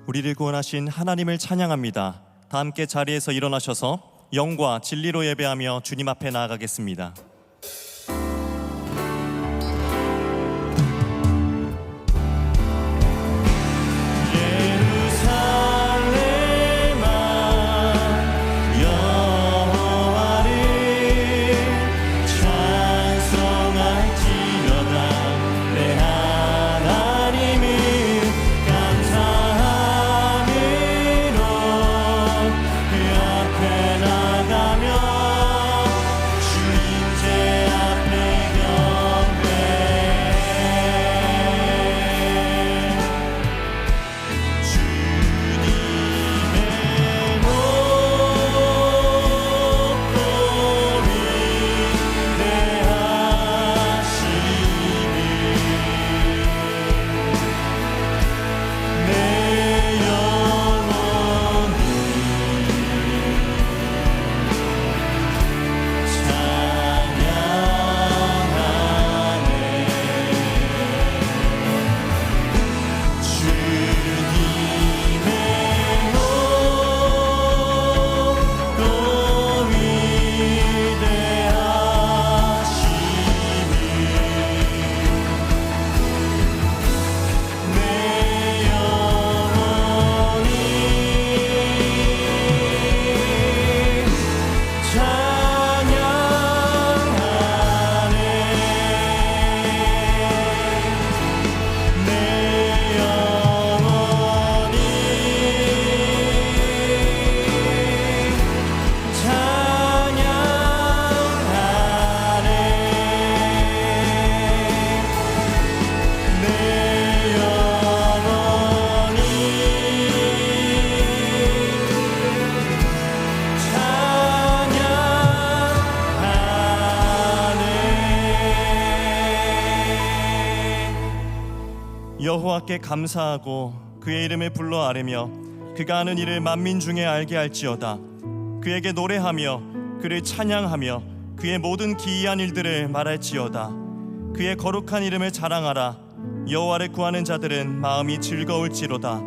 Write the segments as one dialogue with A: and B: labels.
A: 우리를 구원하신 하나님을 찬양합니다. 다 함께 자리에서 일어나셔서 영과 진리로 예배하며 주님 앞에 나아가겠습니다. 여호와께 감사하고 그의 이름을 불러 아뢰며 그가 하는 일을 만민 중에 알게 할지어다. 그에게 노래하며 그를 찬양하며 그의 모든 기이한 일들을 말할지어다. 그의 거룩한 이름을 자랑하라. 여호와를 구하는 자들은 마음이 즐거울지로다.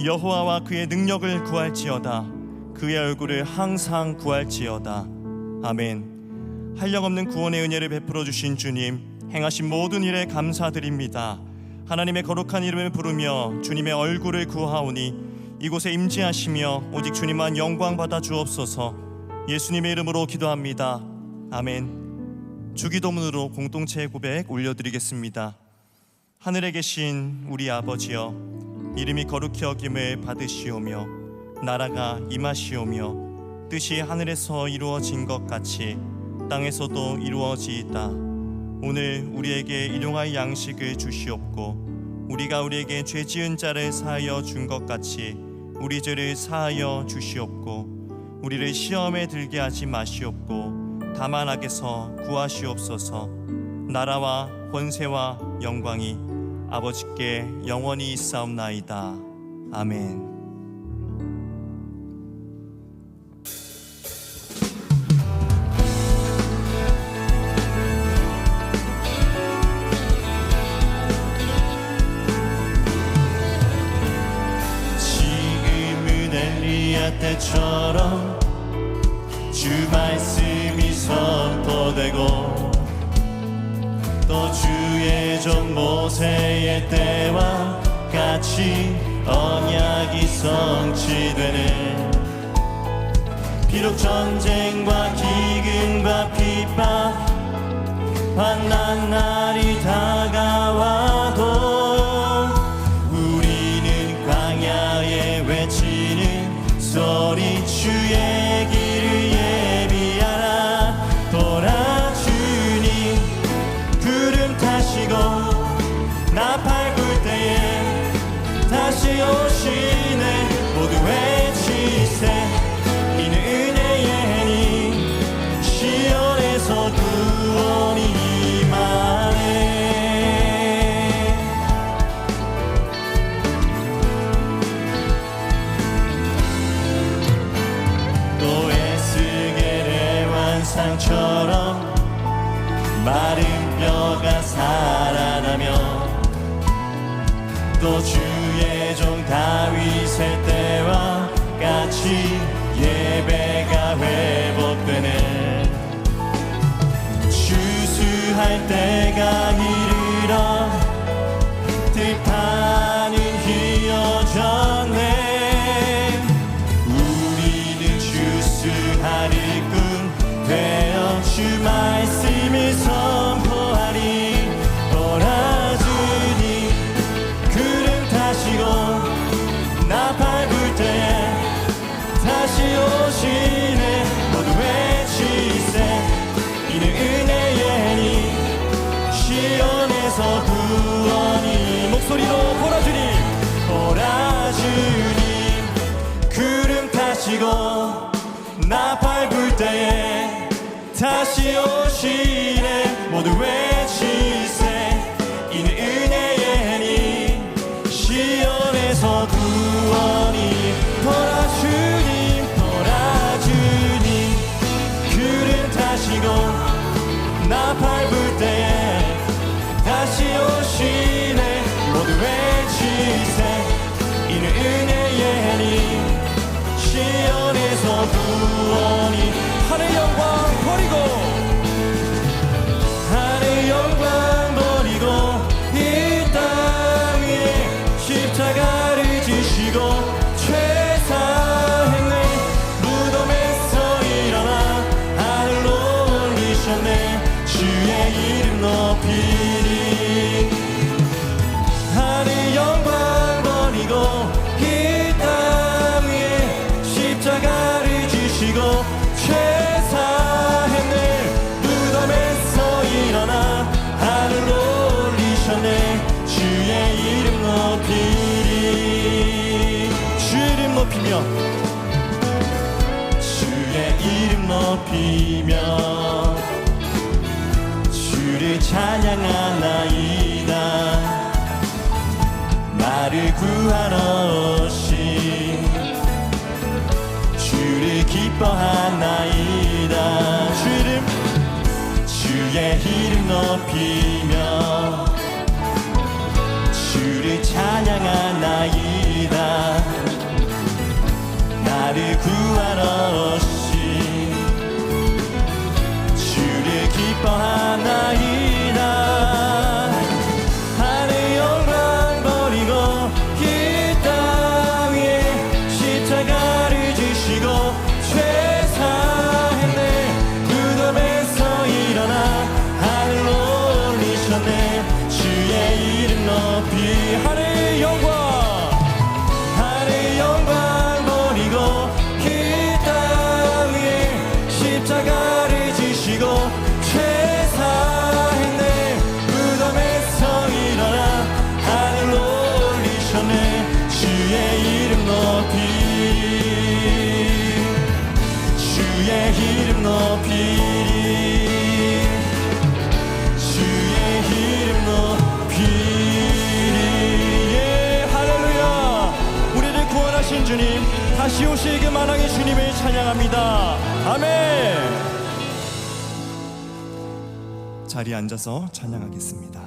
A: 여호와와 그의 능력을 구할지어다. 그의 얼굴을 항상 구할지어다. 아멘. 한량없는 구원의 은혜를 베풀어 주신 주님, 행하신 모든 일에 감사드립니다. 하나님의 거룩한 이름을 부르며 주님의 얼굴을 구하오니 이곳에 임재하시며 오직 주님만 영광 받아 주옵소서. 예수님의 이름으로 기도합니다. 아멘. 주기도문으로 공동체의 고백 올려드리겠습니다. 하늘에 계신 우리 아버지여, 이름이 거룩히 여김을 받으시오며 나라가 임하시오며 뜻이 하늘에서 이루어진 것 같이 땅에서도 이루어지이다. 오늘 우리에게 일용할 양식을 주시옵고 우리가 우리에게 죄 지은 자를 사하여 준 것 같이 우리 죄를 사하여 주시옵고 우리를 시험에 들게 하지 마시옵고 다만 악에서 구하시옵소서. 나라와 권세와 영광이 아버지께 영원히 있사옵나이다. 아멘. 때처럼 주 말씀이 선포되고 또 주의 종 모세의 때와 같이 언약이 성취되네. 비록 전쟁과 기근과 핍박 환난 날이 다가와도 우리는 광야에 외치는 소리 주의 길을 예비하라. 돌아주니 구름 타시고 나팔 불 때에 다시 오시네. 모두 외치세 이는 은혜의 해니 시온에서 구원이 임하네. 상처럼 마른 뼈가 살아나며 또 주의 종 다윗 셀 때와 같이 예배가 회복되네. 주수할 때가 이르러 들판은 휘어졌네. 우리는 주수할 일꾼 되어 주 말씀을 선포하리. 오라 주님 구름 타시고 나팔 불 때에 다시 오시네. 모두 외치세 이는 은혜의 해니 시온에서 구원이. 목소리로 보라 주님 보라 주님 구름 타시고 나팔 불 때에 다시 오시네. 모두 외치세 이는 은혜의 해니 시온에서 구원이. 보라 주님 보라 주님 구름 타시고 나팔 불 때에 다시 오시네. 모두 외치세 이는 은혜의 해니 시온에서 구원이. 하늘 영광 버리고 하늘 영광 버리고 이 땅 위에 십자가를 지시고 죄사했네. 무덤에서 일어나 하늘로 올리셨네. 주의 이름 높이리. 하늘 영광 버리고 이 땅 위에 십자가를 지시고 죄사했네. 무덤에서 일어나 하늘로 올리셨네. 주의 이름 높이리. 주의 이름 높이며 주의 이름 높이며 주를 찬양하나이다. 나를 구하러 오신 주를 기뻐하나이다. 주의 이름 높이며 주를 찬양하나이다. 나를 구하러 오신 주를 기뻐하나이다. 하늘 영광 버리고 이 땅 위에 십자가를 지시고 죄사했네. 무덤에서 일어나 하늘로 올리셨네. 주의 이름 높이. 하늘 영광 하늘 영광 버리고 이 땅 위에 십자가를 지시고 죄사했네. 무덤에서 일어나 하늘로 올리셨네. 주의 이름 높이리. 주의 이름 높이리. 주의 이름 높이리. 예, 할렐루야. 우리를 구원하신 주님, 다시 오실 그 만왕의 주님을 찬양합니다. 아멘. 자리에 앉아서 찬양하겠습니다.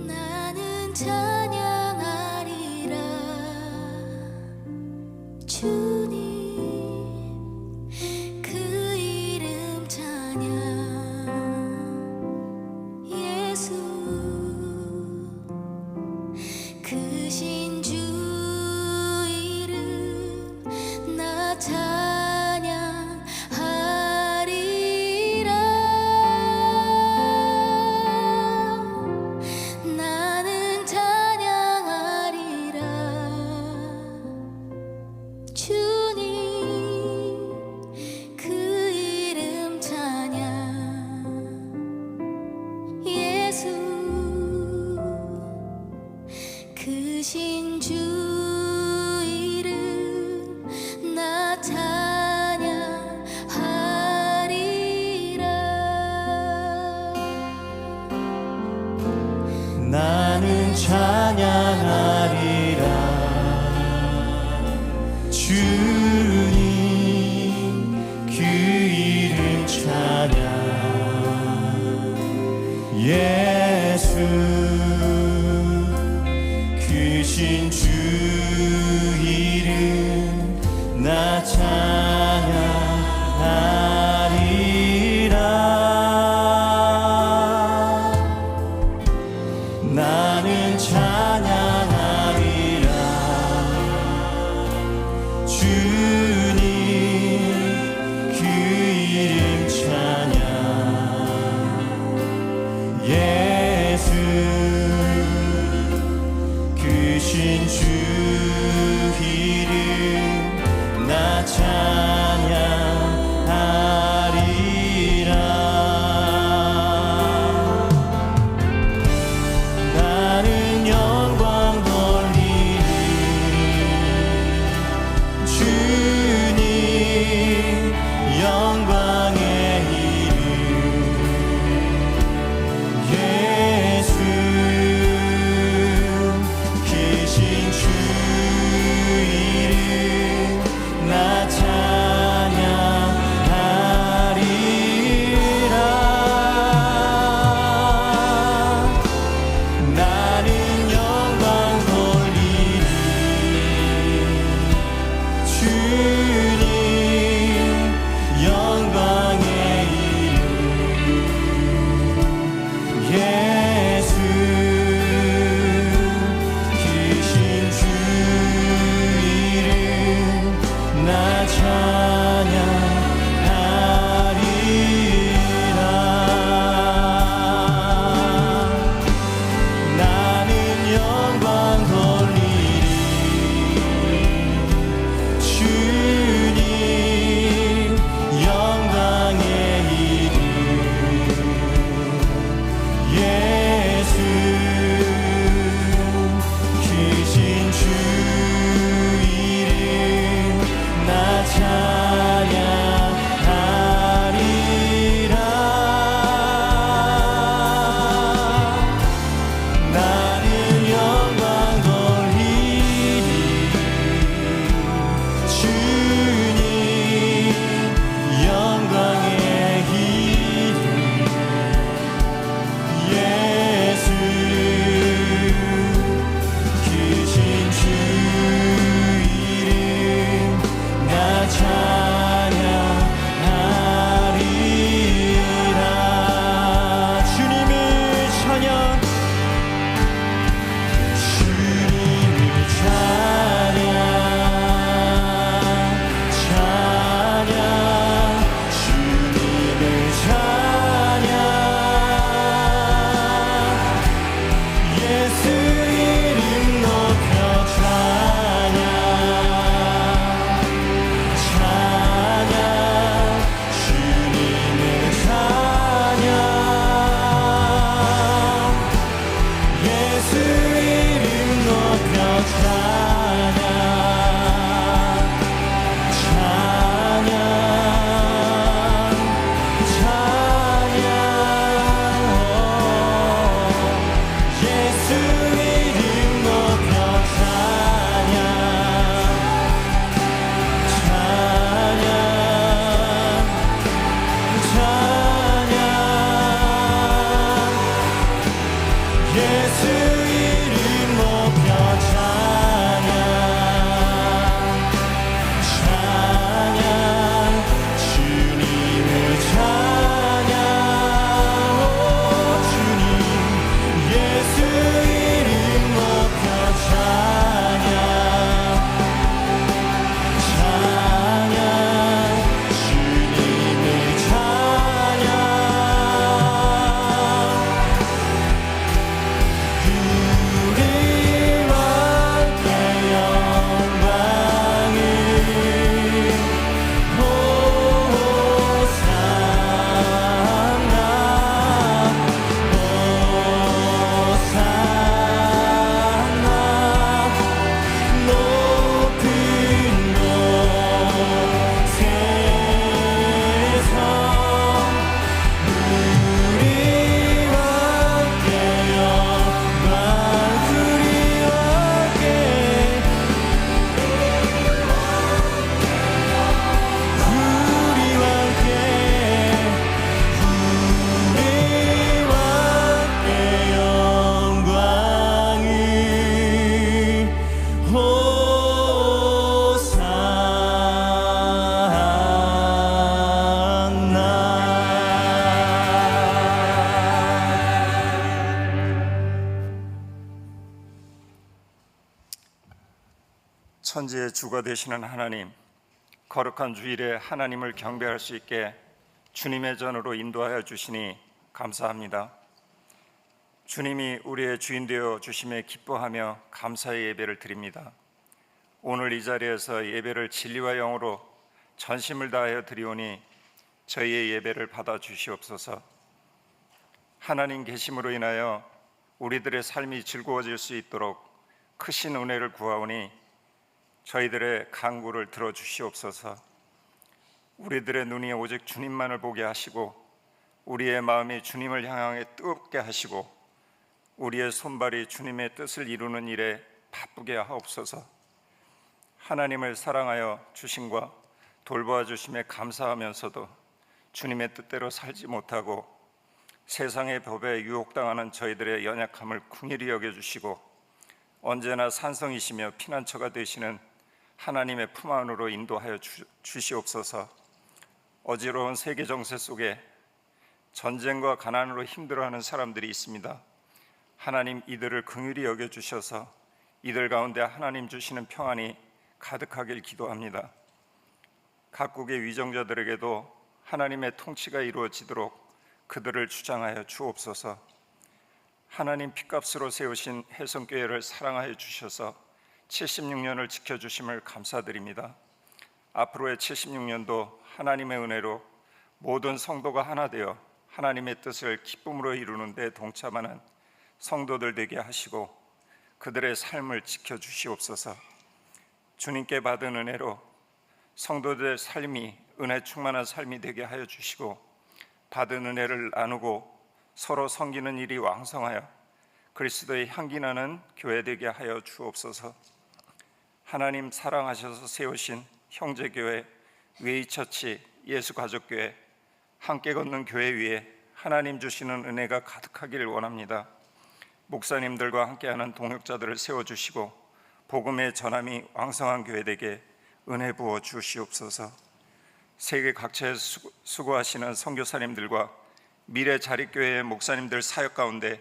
B: 나는 찬양하리라. 주님 그 이름 찬양. 예수 크신 주 이름 나 찬양하리라. 나는 찬양하리라. 주님 그 이름 찬양. 예수 크신 주 이름 나 찬양하리라.
A: 나는 찬양하리라. 주님 그 이름 찬양. 예수 크신 주 이름 나 찬양하리라. 나는 찬양하리라. 주님 그 이름 찬양. 예수 크신 주
C: 천지의 주가 되시는 하나님, 거룩한 주일에 하나님을 경배할 수 있게 주님의 전으로 인도하여 주시니 감사합니다. 주님이 우리의 주인 되어 주심에 기뻐하며 감사의 예배를 드립니다. 오늘 이 자리에서 예배를 진리와 영으로 전심을 다하여 드리오니 저희의 예배를 받아 주시옵소서. 하나님 계심으로 인하여 우리들의 삶이 즐거워질 수 있도록 크신 은혜를 구하오니 저희들의 간구를 들어주시옵소서. 우리들의 눈이 오직 주님만을 보게 하시고 우리의 마음이 주님을 향하여 뜨겁게 하시고 우리의 손발이 주님의 뜻을 이루는 일에 바쁘게 하옵소서. 하나님을 사랑하여 주심과 돌보아 주심에 감사하면서도 주님의 뜻대로 살지 못하고 세상의 법에 유혹당하는 저희들의 연약함을 긍휼히 여겨주시고 언제나 산성이시며 피난처가 되시는 하나님의 품 안으로 인도하여 주시옵소서. 어지러운 세계 정세 속에 전쟁과 가난으로 힘들어하는 사람들이 있습니다. 하나님 이들을 긍휼히 여겨주셔서 이들 가운데 하나님 주시는 평안이 가득하길 기도합니다. 각국의 위정자들에게도 하나님의 통치가 이루어지도록 그들을 주장하여 주옵소서. 하나님 핏값으로 세우신 해성교회를 사랑하여 주셔서 76년을 지켜주심을 감사드립니다. 앞으로의 76년도 하나님의 은혜로 모든 성도가 하나 되어 하나님의 뜻을 기쁨으로 이루는 데 동참하는 성도들 되게 하시고 그들의 삶을 지켜주시옵소서. 주님께 받은 은혜로 성도들의 삶이 은혜 충만한 삶이 되게 하여 주시고 받은 은혜를 나누고 서로 섬기는 일이 왕성하여 그리스도의 향기 나는 교회 되게 하여 주옵소서. 하나님 사랑하셔서 세우신 형제교회, 웨이처치, 예수가족교회, 함께 걷는 교회 위에 하나님 주시는 은혜가 가득하기를 원합니다. 목사님들과 함께하는 동역자들을 세워주시고 복음의 전함이 왕성한 교회 되게 은혜 부어 주시옵소서. 세계 각처에서 수고하시는 선교사님들과 미래 자립교회의 목사님들 사역 가운데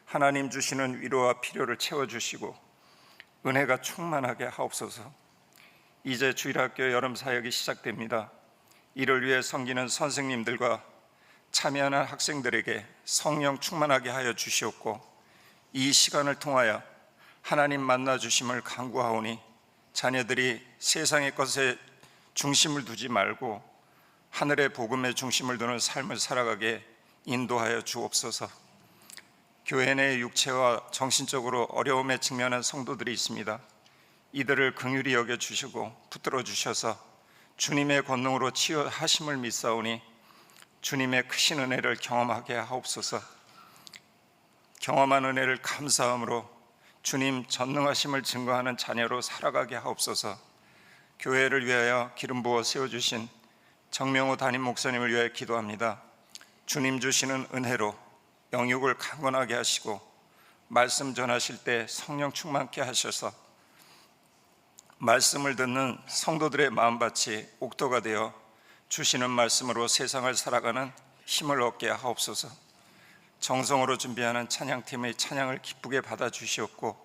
C: 하나님 주시는 위로와 필요를 채워주시고 은혜가 충만하게 하옵소서. 이제 주일학교 여름 사역이 시작됩니다. 이를 위해 섬기는 선생님들과 참여하는 학생들에게 성령 충만하게 하여 주시옵고 이 시간을 통하여 하나님 만나 주심을 간구하오니 자녀들이 세상의 것에 중심을 두지 말고 하늘의 복음에 중심을 두는 삶을 살아가게 인도하여 주옵소서. 교회 내 육체와 정신적으로 어려움에 직면한 성도들이 있습니다. 이들을 긍휼히 여겨주시고 붙들어 주셔서 주님의 권능으로 치유하심을 믿사오니 주님의 크신 은혜를 경험하게 하옵소서. 경험한 은혜를 감사함으로 주님 전능하심을 증거하는 자녀로 살아가게 하옵소서. 교회를 위하여 기름 부어 세워주신 정명호 담임 목사님을 위하여 기도합니다. 주님 주시는 은혜로 영육을 강건하게 하시고 말씀 전하실 때 성령 충만케 하셔서 말씀을 듣는 성도들의 마음밭이 옥토가 되어 주시는 말씀으로 세상을 살아가는 힘을 얻게 하옵소서. 정성으로 준비하는 찬양팀의 찬양을 기쁘게 받아 주시옵고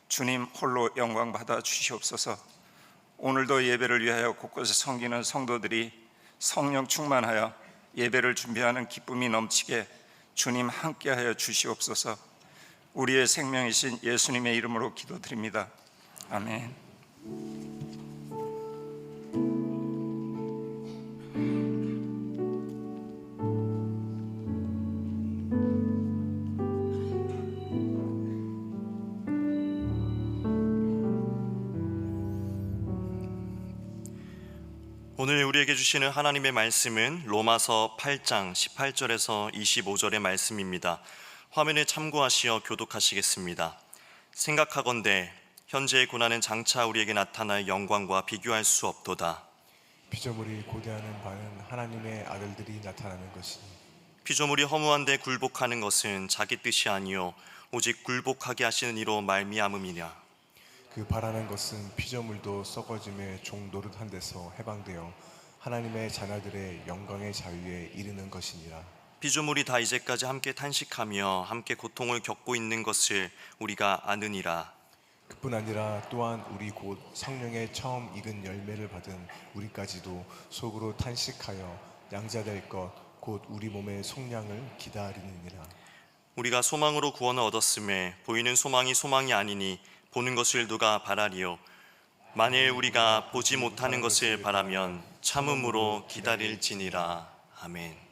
C: 주님 홀로 영광 받아 주시옵소서. 오늘도 예배를 위하여 곳곳에 섬기는 성도들이 성령 충만하여 예배를 준비하는 기쁨이 넘치게 주님 함께하여 주시옵소서. 우리의 생명이신 예수님의 이름으로 기도드립니다. 아멘.
A: 오늘 우리에게 주시는 하나님의 말씀은 로마서 8장 18절에서 25절의 말씀입니다. 화면에 참고하시어 교독하시겠습니다. 생각하건대 현재의 고난은 장차 우리에게 나타날 영광과 비교할 수 없도다.
D: 피조물이 고대하는 바는 하나님의 아들들이 나타나는 것이니
A: 피조물이 허무한데 굴복하는 것은 자기 뜻이 아니요 오직 굴복하게 하시는 이로 말미암음이냐.
D: 그 바라는 것은 피조물도 썩어짐의 종 노릇한 데서 해방되어 하나님의 자녀들의 영광의 자유에 이르는 것이니라.
A: 피조물이 다 이제까지 함께 탄식하며 함께 고통을 겪고 있는 것을 우리가 아느니라.
D: 그뿐 아니라 또한 우리 곧 성령의 처음 익은 열매를 받은 우리까지도 속으로 탄식하여 양자될 것 곧 우리 몸의 속량을 기다리느니라.
A: 우리가 소망으로 구원을 얻었음에 보이는 소망이 소망이 아니니 보는 것을 누가 바라리요. 만일 우리가 보지 못하는 것을 바라면 참음으로 기다릴지니라. 아멘.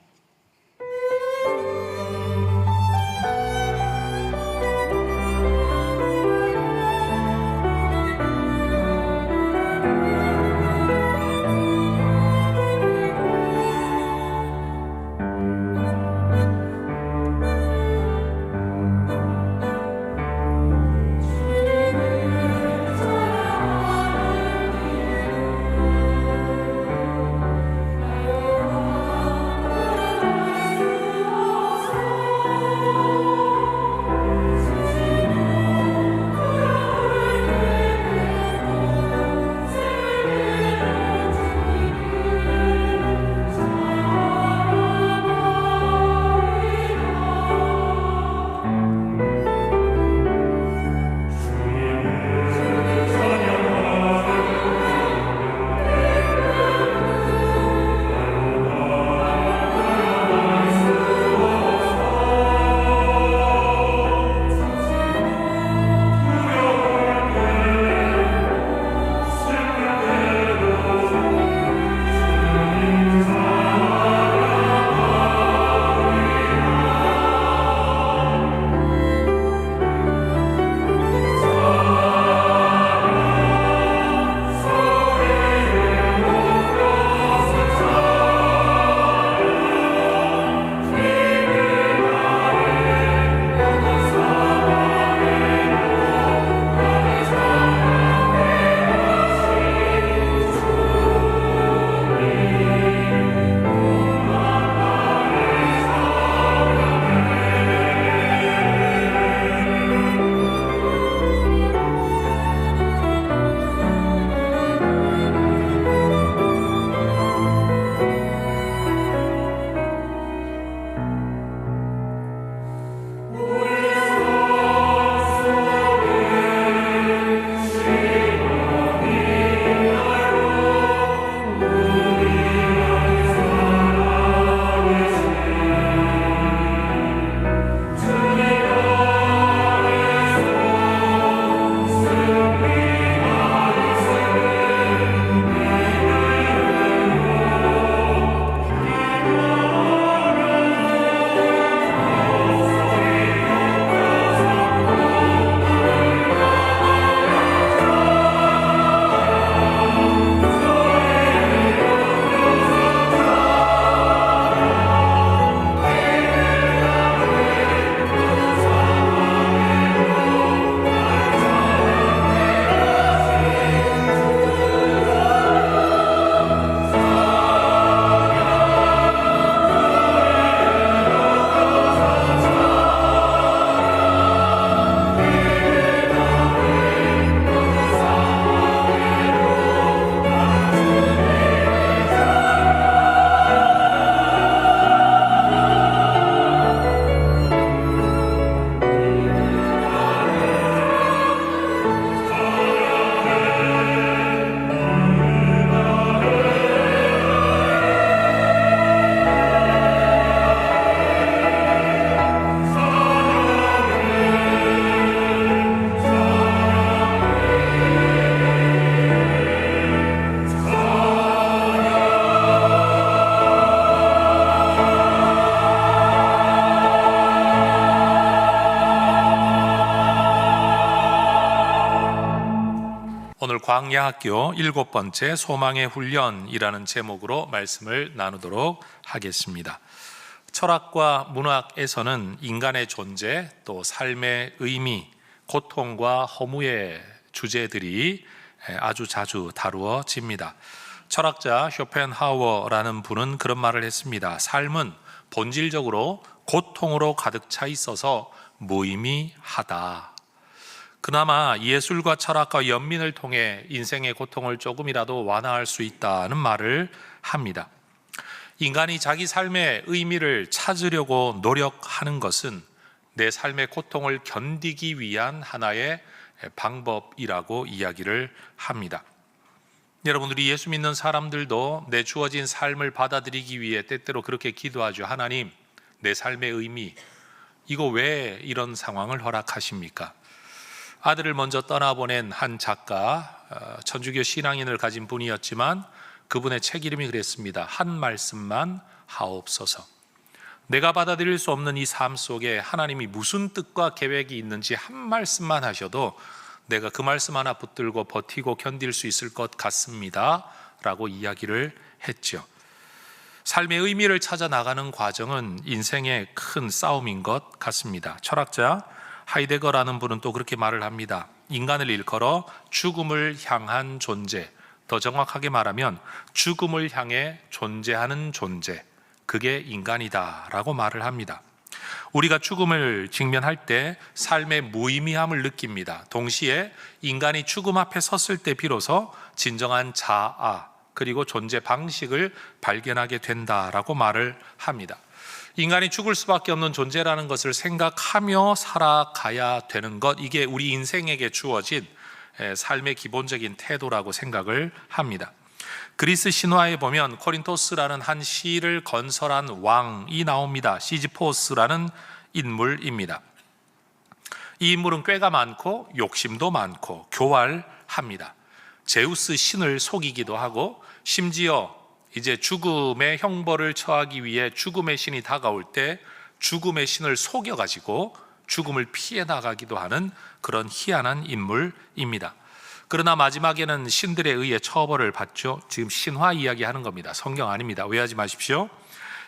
E: 오늘 광야학교 7번째 소망의 훈련이라는 제목으로 말씀을 나누도록 하겠습니다. 철학과 문학에서는 인간의 존재, 또 삶의 의미, 고통과 허무의 주제들이 아주 자주 다루어집니다. 철학자 쇼펜하우어라는 분은 그런 말을 했습니다. 삶은 본질적으로 고통으로 가득 차 있어서 무의미하다. 그나마 예술과 철학과 연민을 통해 인생의 고통을 조금이라도 완화할 수 있다는 말을 합니다. 인간이 자기 삶의 의미를 찾으려고 노력하는 것은 내 삶의 고통을 견디기 위한 하나의 방법이라고 이야기를 합니다. 여러분들이 예수 믿는 사람들도 내 주어진 삶을 받아들이기 위해 때때로 그렇게 기도하죠. 하나님, 내 삶의 의미, 이거 왜 이런 상황을 허락하십니까? 아들을 먼저 떠나보낸 한 작가, 천주교 신앙인을 가진 분이었지만 그분의 책 이름이 그랬습니다. 한 말씀만 하옵소서. 내가 받아들일 수 없는 이 삶 속에 하나님이 무슨 뜻과 계획이 있는지 한 말씀만 하셔도 내가 그 말씀 하나 붙들고 버티고 견딜 수 있을 것 같습니다 라고 이야기를 했죠. 삶의 의미를 찾아 나가는 과정은 인생의 큰 싸움인 것 같습니다. 철학자 하이데거라는 분은 또 그렇게 말을 합니다. 인간을 일컬어 죽음을 향한 존재, 더 정확하게 말하면 죽음을 향해 존재하는 존재, 그게 인간이다 라고 말을 합니다. 우리가 죽음을 직면할 때 삶의 무의미함을 느낍니다. 동시에 인간이 죽음 앞에 섰을 때 비로소 진정한 자아 그리고 존재 방식을 발견하게 된다라고 말을 합니다. 인간이 죽을 수밖에 없는 존재라는 것을 생각하며 살아가야 되는 것, 이게 우리 인생에게 주어진 삶의 기본적인 태도라고 생각을 합니다. 그리스 신화에 보면 코린토스라는 한 시를 건설한 왕이 나옵니다. 시지포스라는 인물입니다. 이 인물은 꾀가 많고 욕심도 많고 교활합니다. 제우스 신을 속이기도 하고 심지어 이제 죽음의 형벌을 처하기 위해 죽음의 신이 다가올 때 죽음의 신을 속여가지고 죽음을 피해 나가기도 하는 그런 희한한 인물입니다. 그러나 마지막에는 신들에 의해 처벌을 받죠. 지금 신화 이야기하는 겁니다. 성경 아닙니다. 오해하지 마십시오.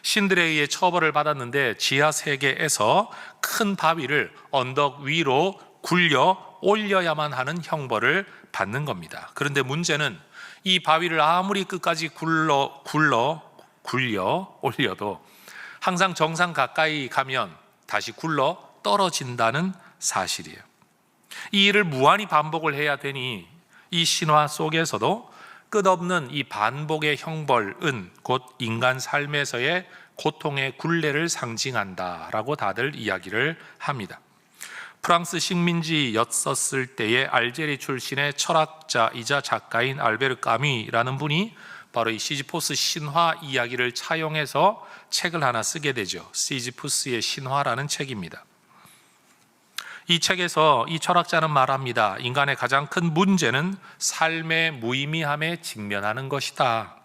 E: 신들에 의해 처벌을 받았는데 지하 세계에서 큰 바위를 언덕 위로 굴려 올려야만 하는 형벌을 받는 겁니다. 그런데 문제는 이 바위를 아무리 끝까지 굴려 올려도 항상 정상 가까이 가면 다시 굴러 떨어진다는 사실이에요. 이 일을 무한히 반복을 해야 되니 이 신화 속에서도 끝없는 이 반복의 형벌은 곧 인간 삶에서의 고통의 굴레를 상징한다라고 다들 이야기를 합니다. 프랑스 식민지였었을 때의 알제리 출신의 철학자이자 작가인 알베르 까뮈라는 분이 바로 이 시지포스 신화 이야기를 차용해서 책을 하나 쓰게 되죠. 시지푸스의 신화라는 책입니다. 이 책에서 이 철학자는 말합니다. 인간의 가장 큰 문제는 삶의 무의미함에 직면하는 것이다.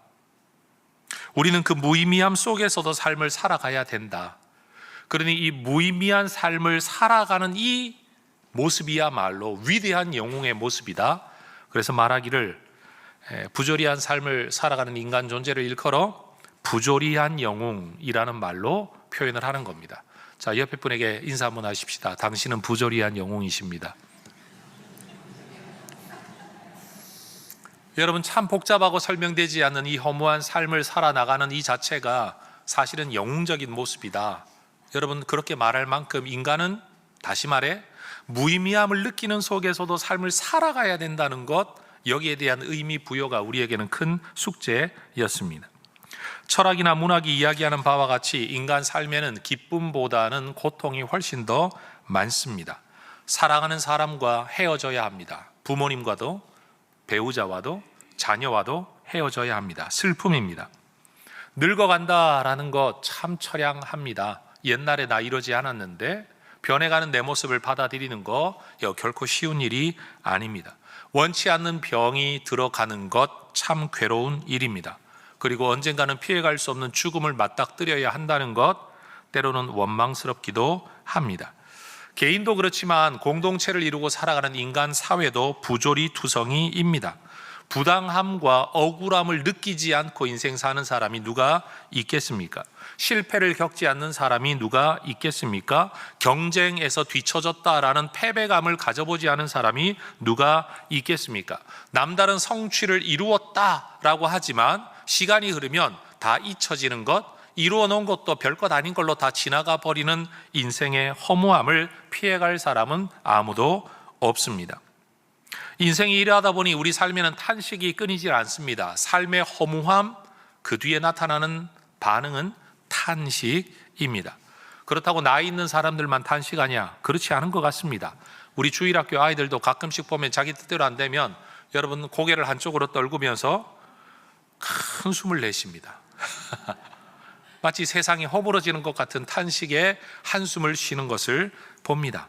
E: 우리는 그 무의미함 속에서도 삶을 살아가야 된다. 그러니 이 무의미한 삶을 살아가는 이 모습이야말로 위대한 영웅의 모습이다. 그래서 말하기를 부조리한 삶을 살아가는 인간 존재를 일컬어 부조리한 영웅이라는 말로 표현을 하는 겁니다. 자, 옆에 분에게 인사 한번 하십시다. 당신은 부조리한 영웅이십니다. 여러분, 참 복잡하고 설명되지 않는 이 허무한 삶을 살아나가는 이 자체가 사실은 영웅적인 모습이다. 여러분, 그렇게 말할 만큼 인간은 다시 말해 무의미함을 느끼는 속에서도 삶을 살아가야 된다는 것, 여기에 대한 의미 부여가 우리에게는 큰 숙제였습니다. 철학이나 문학이 이야기하는 바와 같이 인간 삶에는 기쁨보다는 고통이 훨씬 더 많습니다. 사랑하는 사람과 헤어져야 합니다. 부모님과도, 배우자와도, 자녀와도 헤어져야 합니다. 슬픔입니다. 늙어간다라는 것 참 처량합니다. 옛날에 나 이러지 않았는데 변해가는 내 모습을 받아들이는 거 결코 쉬운 일이 아닙니다. 원치 않는 병이 들어가는 것 참 괴로운 일입니다. 그리고 언젠가는 피해갈 수 없는 죽음을 맞닥뜨려야 한다는 것, 때로는 원망스럽기도 합니다. 개인도 그렇지만 공동체를 이루고 살아가는 인간 사회도 부조리투성이입니다. 부당함과 억울함을 느끼지 않고 인생 사는 사람이 누가 있겠습니까? 실패를 겪지 않는 사람이 누가 있겠습니까? 경쟁에서 뒤처졌다라는 패배감을 가져보지 않은 사람이 누가 있겠습니까? 남다른 성취를 이루었다라고 하지만 시간이 흐르면 다 잊혀지는 것, 이루어 놓은 것도 별것 아닌 걸로 다 지나가 버리는 인생의 허무함을 피해갈 사람은 아무도 없습니다. 인생이 일하다 보니 우리 삶에는 탄식이 끊이질 않습니다. 삶의 허무함, 그 뒤에 나타나는 반응은 탄식입니다. 그렇다고 나이 있는 사람들만 탄식하냐? 그렇지 않은 것 같습니다. 우리 주일학교 아이들도 가끔씩 보면 자기 뜻대로 안 되면 여러분 고개를 한쪽으로 떨구면서 큰 숨을 내쉽니다. 마치 세상이 허물어지는 것 같은 탄식에 한숨을 쉬는 것을 봅니다.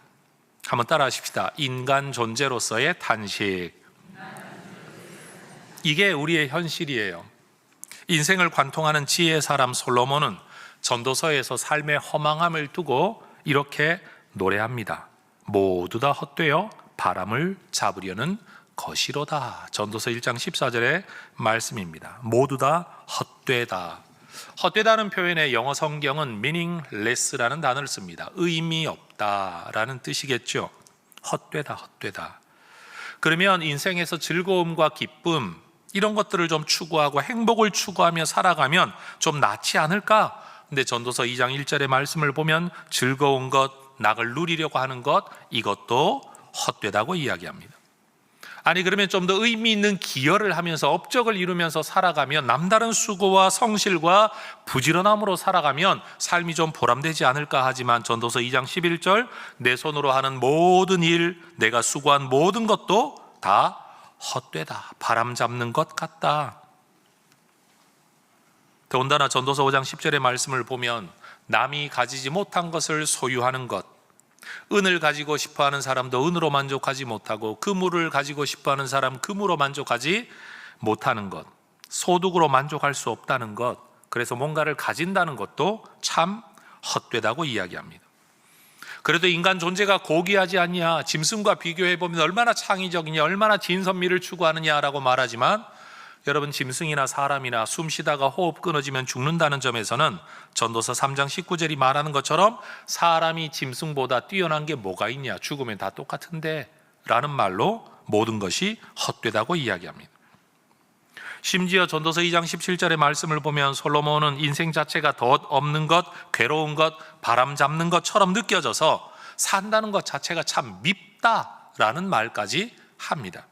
E: 한번 따라 하십시다. 인간 존재로서의 탄식. 이게 우리의 현실이에요. 인생을 관통하는 지혜의 사람 솔로몬은 전도서에서 삶의 허망함을 두고 이렇게 노래합니다. 모두 다 헛되어 바람을 잡으려는 것이로다. 전도서 1장 14절의 말씀입니다. 모두 다 헛되다. 헛되다는 표현의 영어 성경은 meaningless라는 단어를 씁니다. 의미 없다라는 뜻이겠죠. 헛되다, 헛되다. 그러면 인생에서 즐거움과 기쁨 이런 것들을 좀 추구하고 행복을 추구하며 살아가면 좀 낫지 않을까? 근데 전도서 2장 1절의 말씀을 보면 즐거운 것, 낙을 누리려고 하는 것 이것도 헛되다고 이야기합니다. 아니 그러면 좀 더 의미 있는 기여를 하면서 업적을 이루면서 살아가면 남다른 수고와 성실과 부지런함으로 살아가면 삶이 좀 보람되지 않을까 하지만 전도서 2장 11절 내 손으로 하는 모든 일 내가 수고한 모든 것도 다 헛되다 바람 잡는 것 같다. 더군다나 전도서 5장 10절의 말씀을 보면 남이 가지지 못한 것을 소유하는 것, 은을 가지고 싶어하는 사람도 은으로 만족하지 못하고 금물을 가지고 싶어하는 사람 금으로 만족하지 못하는 것, 소득으로 만족할 수 없다는 것, 그래서 뭔가를 가진다는 것도 참 헛되다고 이야기합니다. 그래도 인간 존재가 고귀하지 않냐, 짐승과 비교해보면 얼마나 창의적이냐, 얼마나 진선미를 추구하느냐라고 말하지만 여러분 짐승이나 사람이나 숨 쉬다가 호흡 끊어지면 죽는다는 점에서는 전도서 3장 19절이 말하는 것처럼 사람이 짐승보다 뛰어난 게 뭐가 있냐, 죽으면 다 똑같은데 라는 말로 모든 것이 헛되다고 이야기합니다. 심지어 전도서 2장 17절의 말씀을 보면 솔로몬은 인생 자체가 덧 없는 것, 괴로운 것, 바람 잡는 것처럼 느껴져서 산다는 것 자체가 참 밉다라는 말까지 합니다.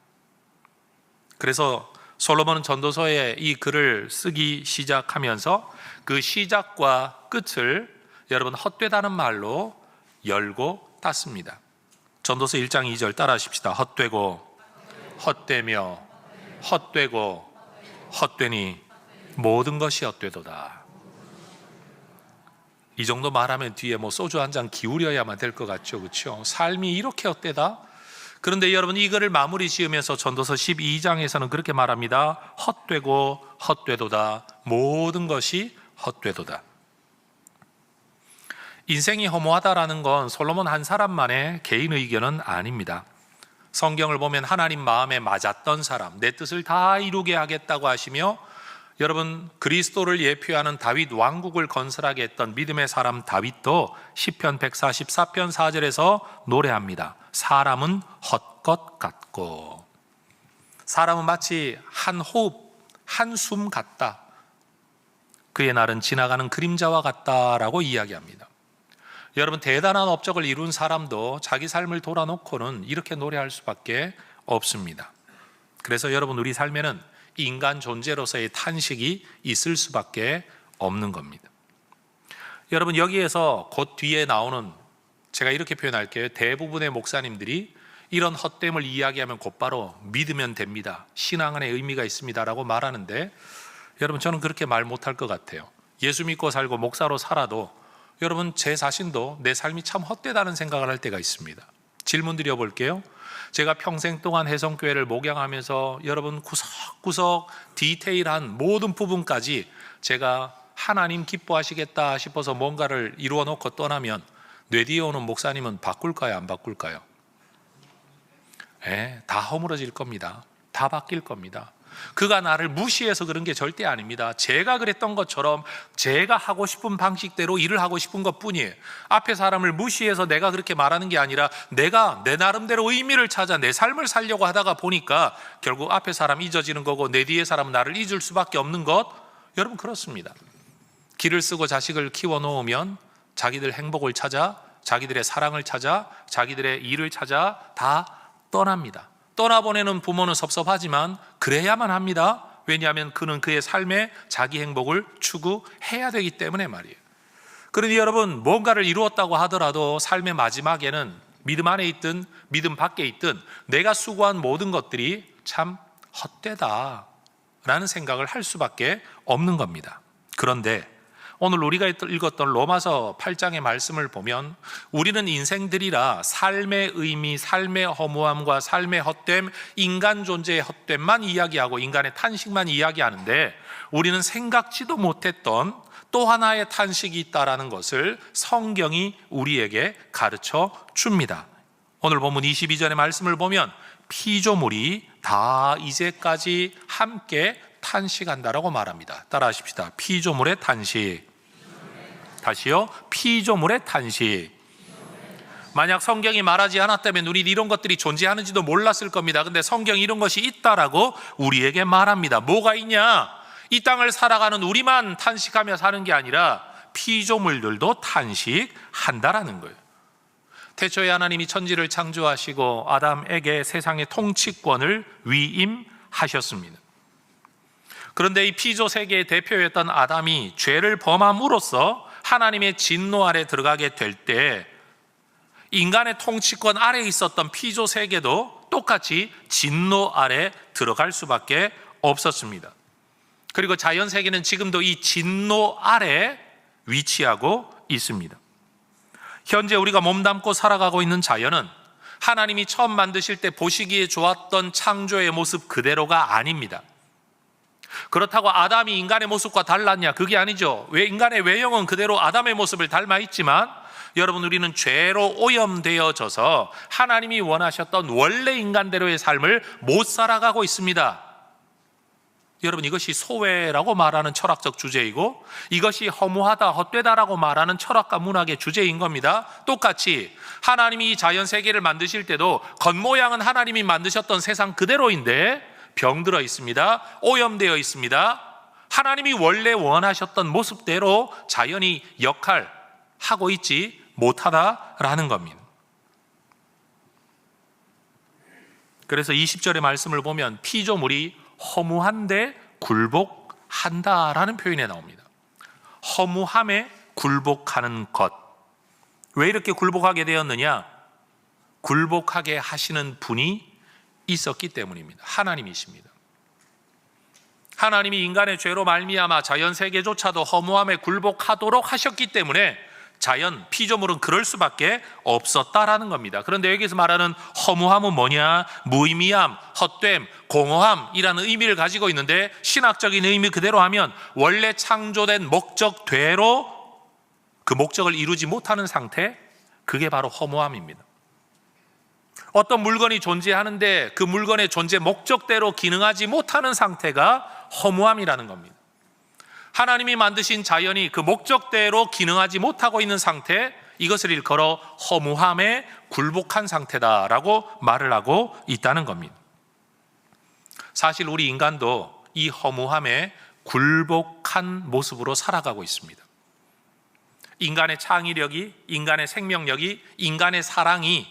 E: 그래서 솔로몬은 전도서에 이 글을 쓰기 시작하면서 그 시작과 끝을 여러분 헛되다는 말로 열고 닫습니다. 전도서 1장 2절 따라 하십시다. 헛되고 헛되며 헛되고 헛되니 모든 것이 헛되도다. 이 정도 말하면 뒤에 뭐 소주 한 잔 기울여야만 될 것 같죠, 그렇죠? 삶이 이렇게 헛되다? 그런데 여러분 이 글을 마무리 지으면서 전도서 12장에서는 그렇게 말합니다. 헛되고 헛되도다. 모든 것이 헛되도다. 인생이 허무하다라는 건 솔로몬 한 사람만의 개인 의견은 아닙니다. 성경을 보면 하나님 마음에 맞았던 사람, 내 뜻을 다 이루게 하겠다고 하시며 여러분 그리스도를 예표하는 다윗 왕국을 건설하게 했던 믿음의 사람 다윗도 시편 144편 4절에서 노래합니다. 사람은 헛것 같고 사람은 마치 한 호흡, 한숨 같다. 그의 날은 지나가는 그림자와 같다라고 이야기합니다. 여러분 대단한 업적을 이룬 사람도 자기 삶을 돌아놓고는 이렇게 노래할 수밖에 없습니다. 그래서 여러분 우리 삶에는 인간 존재로서의 탄식이 있을 수밖에 없는 겁니다. 여러분 여기에서 곧 뒤에 나오는 제가 이렇게 표현할게요. 대부분의 목사님들이 이런 헛됨을 이야기하면 곧바로 믿으면 됩니다. 신앙 안에 의미가 있습니다라고 말하는데 여러분 저는 그렇게 말 못할 것 같아요. 예수 믿고 살고 목사로 살아도 여러분 제 자신도 내 삶이 참 헛되다는 생각을 할 때가 있습니다. 질문 드려볼게요. 제가 평생 동안 혜성교회를 목양하면서 여러분 구석구석 디테일한 모든 부분까지 제가 하나님 기뻐하시겠다 싶어서 뭔가를 이루어 놓고 떠나면 뇌 뒤에 오는 목사님은 바꿀까요? 안 바꿀까요? 다 허물어질 겁니다. 다 바뀔 겁니다. 그가 나를 무시해서 그런 게 절대 아닙니다. 제가 그랬던 것처럼 제가 하고 싶은 방식대로 일을 하고 싶은 것 뿐이에요. 앞에 사람을 무시해서 내가 그렇게 말하는 게 아니라 내가 내 나름대로 의미를 찾아 내 삶을 살려고 하다가 보니까 결국 앞에 사람 잊어지는 거고 내 뒤에 사람은 나를 잊을 수밖에 없는 것. 여러분 그렇습니다. 길을 쓰고 자식을 키워놓으면 자기들 행복을 찾아, 자기들의 사랑을 찾아, 자기들의 일을 찾아 다 떠납니다. 떠나보내는 부모는 섭섭하지만 그래야만 합니다. 왜냐하면 그는 그의 삶에 자기 행복을 추구해야 되기 때문에 말이에요. 그러니 여러분 뭔가를 이루었다고 하더라도 삶의 마지막에는 믿음 안에 있든 믿음 밖에 있든 내가 수고한 모든 것들이 참 헛되다라는 생각을 할 수밖에 없는 겁니다. 그런데 오늘 우리가 읽었던 로마서 8장의 말씀을 보면 우리는 인생들이라 삶의 의미, 삶의 허무함과 삶의 헛됨, 인간 존재의 헛됨만 이야기하고 인간의 탄식만 이야기하는데 우리는 생각지도 못했던 또 하나의 탄식이 있다라는 것을 성경이 우리에게 가르쳐 줍니다. 오늘 본문 22절의 말씀을 보면 피조물이 다 이제까지 함께 탄식한다라고 말합니다. 따라하십시다. 피조물의 탄식. 다시요. 피조물의 탄식. 만약 성경이 말하지 않았다면 우리 이런 것들이 존재하는지도 몰랐을 겁니다. 근데 성경이 이런 것이 있다라고 우리에게 말합니다. 뭐가 있냐? 이 땅을 살아가는 우리만 탄식하며 사는 게 아니라 피조물들도 탄식한다라는 거예요. 태초에 하나님이 천지를 창조하시고 아담에게 세상의 통치권을 위임하셨습니다. 그런데 이 피조 세계의 대표였던 아담이 죄를 범함으로써 하나님의 진노 아래 들어가게 될 때 인간의 통치권 아래에 있었던 피조 세계도 똑같이 진노 아래 들어갈 수밖에 없었습니다. 그리고 자연 세계는 지금도 이 진노 아래 위치하고 있습니다. 현재 우리가 몸담고 살아가고 있는 자연은 하나님이 처음 만드실 때 보시기에 좋았던 창조의 모습 그대로가 아닙니다. 그렇다고 아담이 인간의 모습과 달랐냐? 그게 아니죠. 왜 인간의 외형은 그대로 아담의 모습을 닮아 있지만 여러분, 우리는 죄로 오염되어져서 하나님이 원하셨던 원래 인간대로의 삶을 못 살아가고 있습니다. 여러분, 이것이 소외라고 말하는 철학적 주제이고 이것이 허무하다, 헛되다라고 말하는 철학과 문학의 주제인 겁니다. 똑같이 하나님이 이 자연 세계를 만드실 때도 겉모양은 하나님이 만드셨던 세상 그대로인데 병들어 있습니다. 오염되어 있습니다. 하나님이 원래 원하셨던 모습대로 자연이 역할하고 있지 못하다라는 겁니다. 그래서 20절의 말씀을 보면 피조물이 허무한데 굴복한다라는 표현이 나옵니다. 허무함에 굴복하는 것. 왜 이렇게 굴복하게 되었느냐? 굴복하게 하시는 분이 있었기 때문입니다. 하나님이십니다. 하나님이 인간의 죄로 말미암아 자연 세계조차도 허무함에 굴복하도록 하셨기 때문에 자연, 피조물은 그럴 수밖에 없었다라는 겁니다. 그런데 여기서 말하는 허무함은 뭐냐? 무의미함, 헛됨, 공허함이라는 의미를 가지고 있는데 신학적인 의미 그대로 하면 원래 창조된 목적대로 그 목적을 이루지 못하는 상태, 그게 바로 허무함입니다. 어떤 물건이 존재하는데 그 물건의 존재 목적대로 기능하지 못하는 상태가 허무함이라는 겁니다. 하나님이 만드신 자연이 그 목적대로 기능하지 못하고 있는 상태, 이것을 일컬어 허무함에 굴복한 상태다라고 말을 하고 있다는 겁니다. 사실 우리 인간도 이 허무함에 굴복한 모습으로 살아가고 있습니다. 인간의 창의력이, 인간의 생명력이, 인간의 사랑이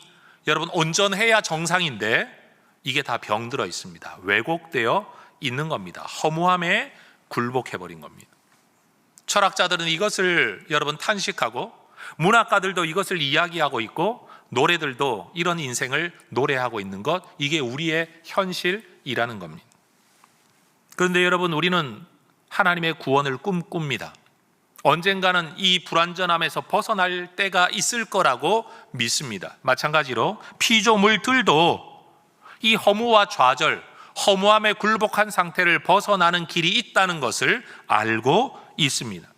E: 여러분 온전해야 정상인데 이게 다 병들어 있습니다. 왜곡되어 있는 겁니다. 허무함에 굴복해버린 겁니다. 철학자들은 이것을 여러분 탄식하고 문학가들도 이것을 이야기하고 있고 노래들도 이런 인생을 노래하고 있는 것, 이게 우리의 현실이라는 겁니다. 그런데 여러분, 우리는 하나님의 구원을 꿈꿉니다. 언젠가는 이 불완전함에서 벗어날 때가 있을 거라고 믿습니다. 마찬가지로 피조물들도 이 허무와 좌절, 허무함에 굴복한 상태를 벗어나는 길이 있다는 것을 알고 있습니다.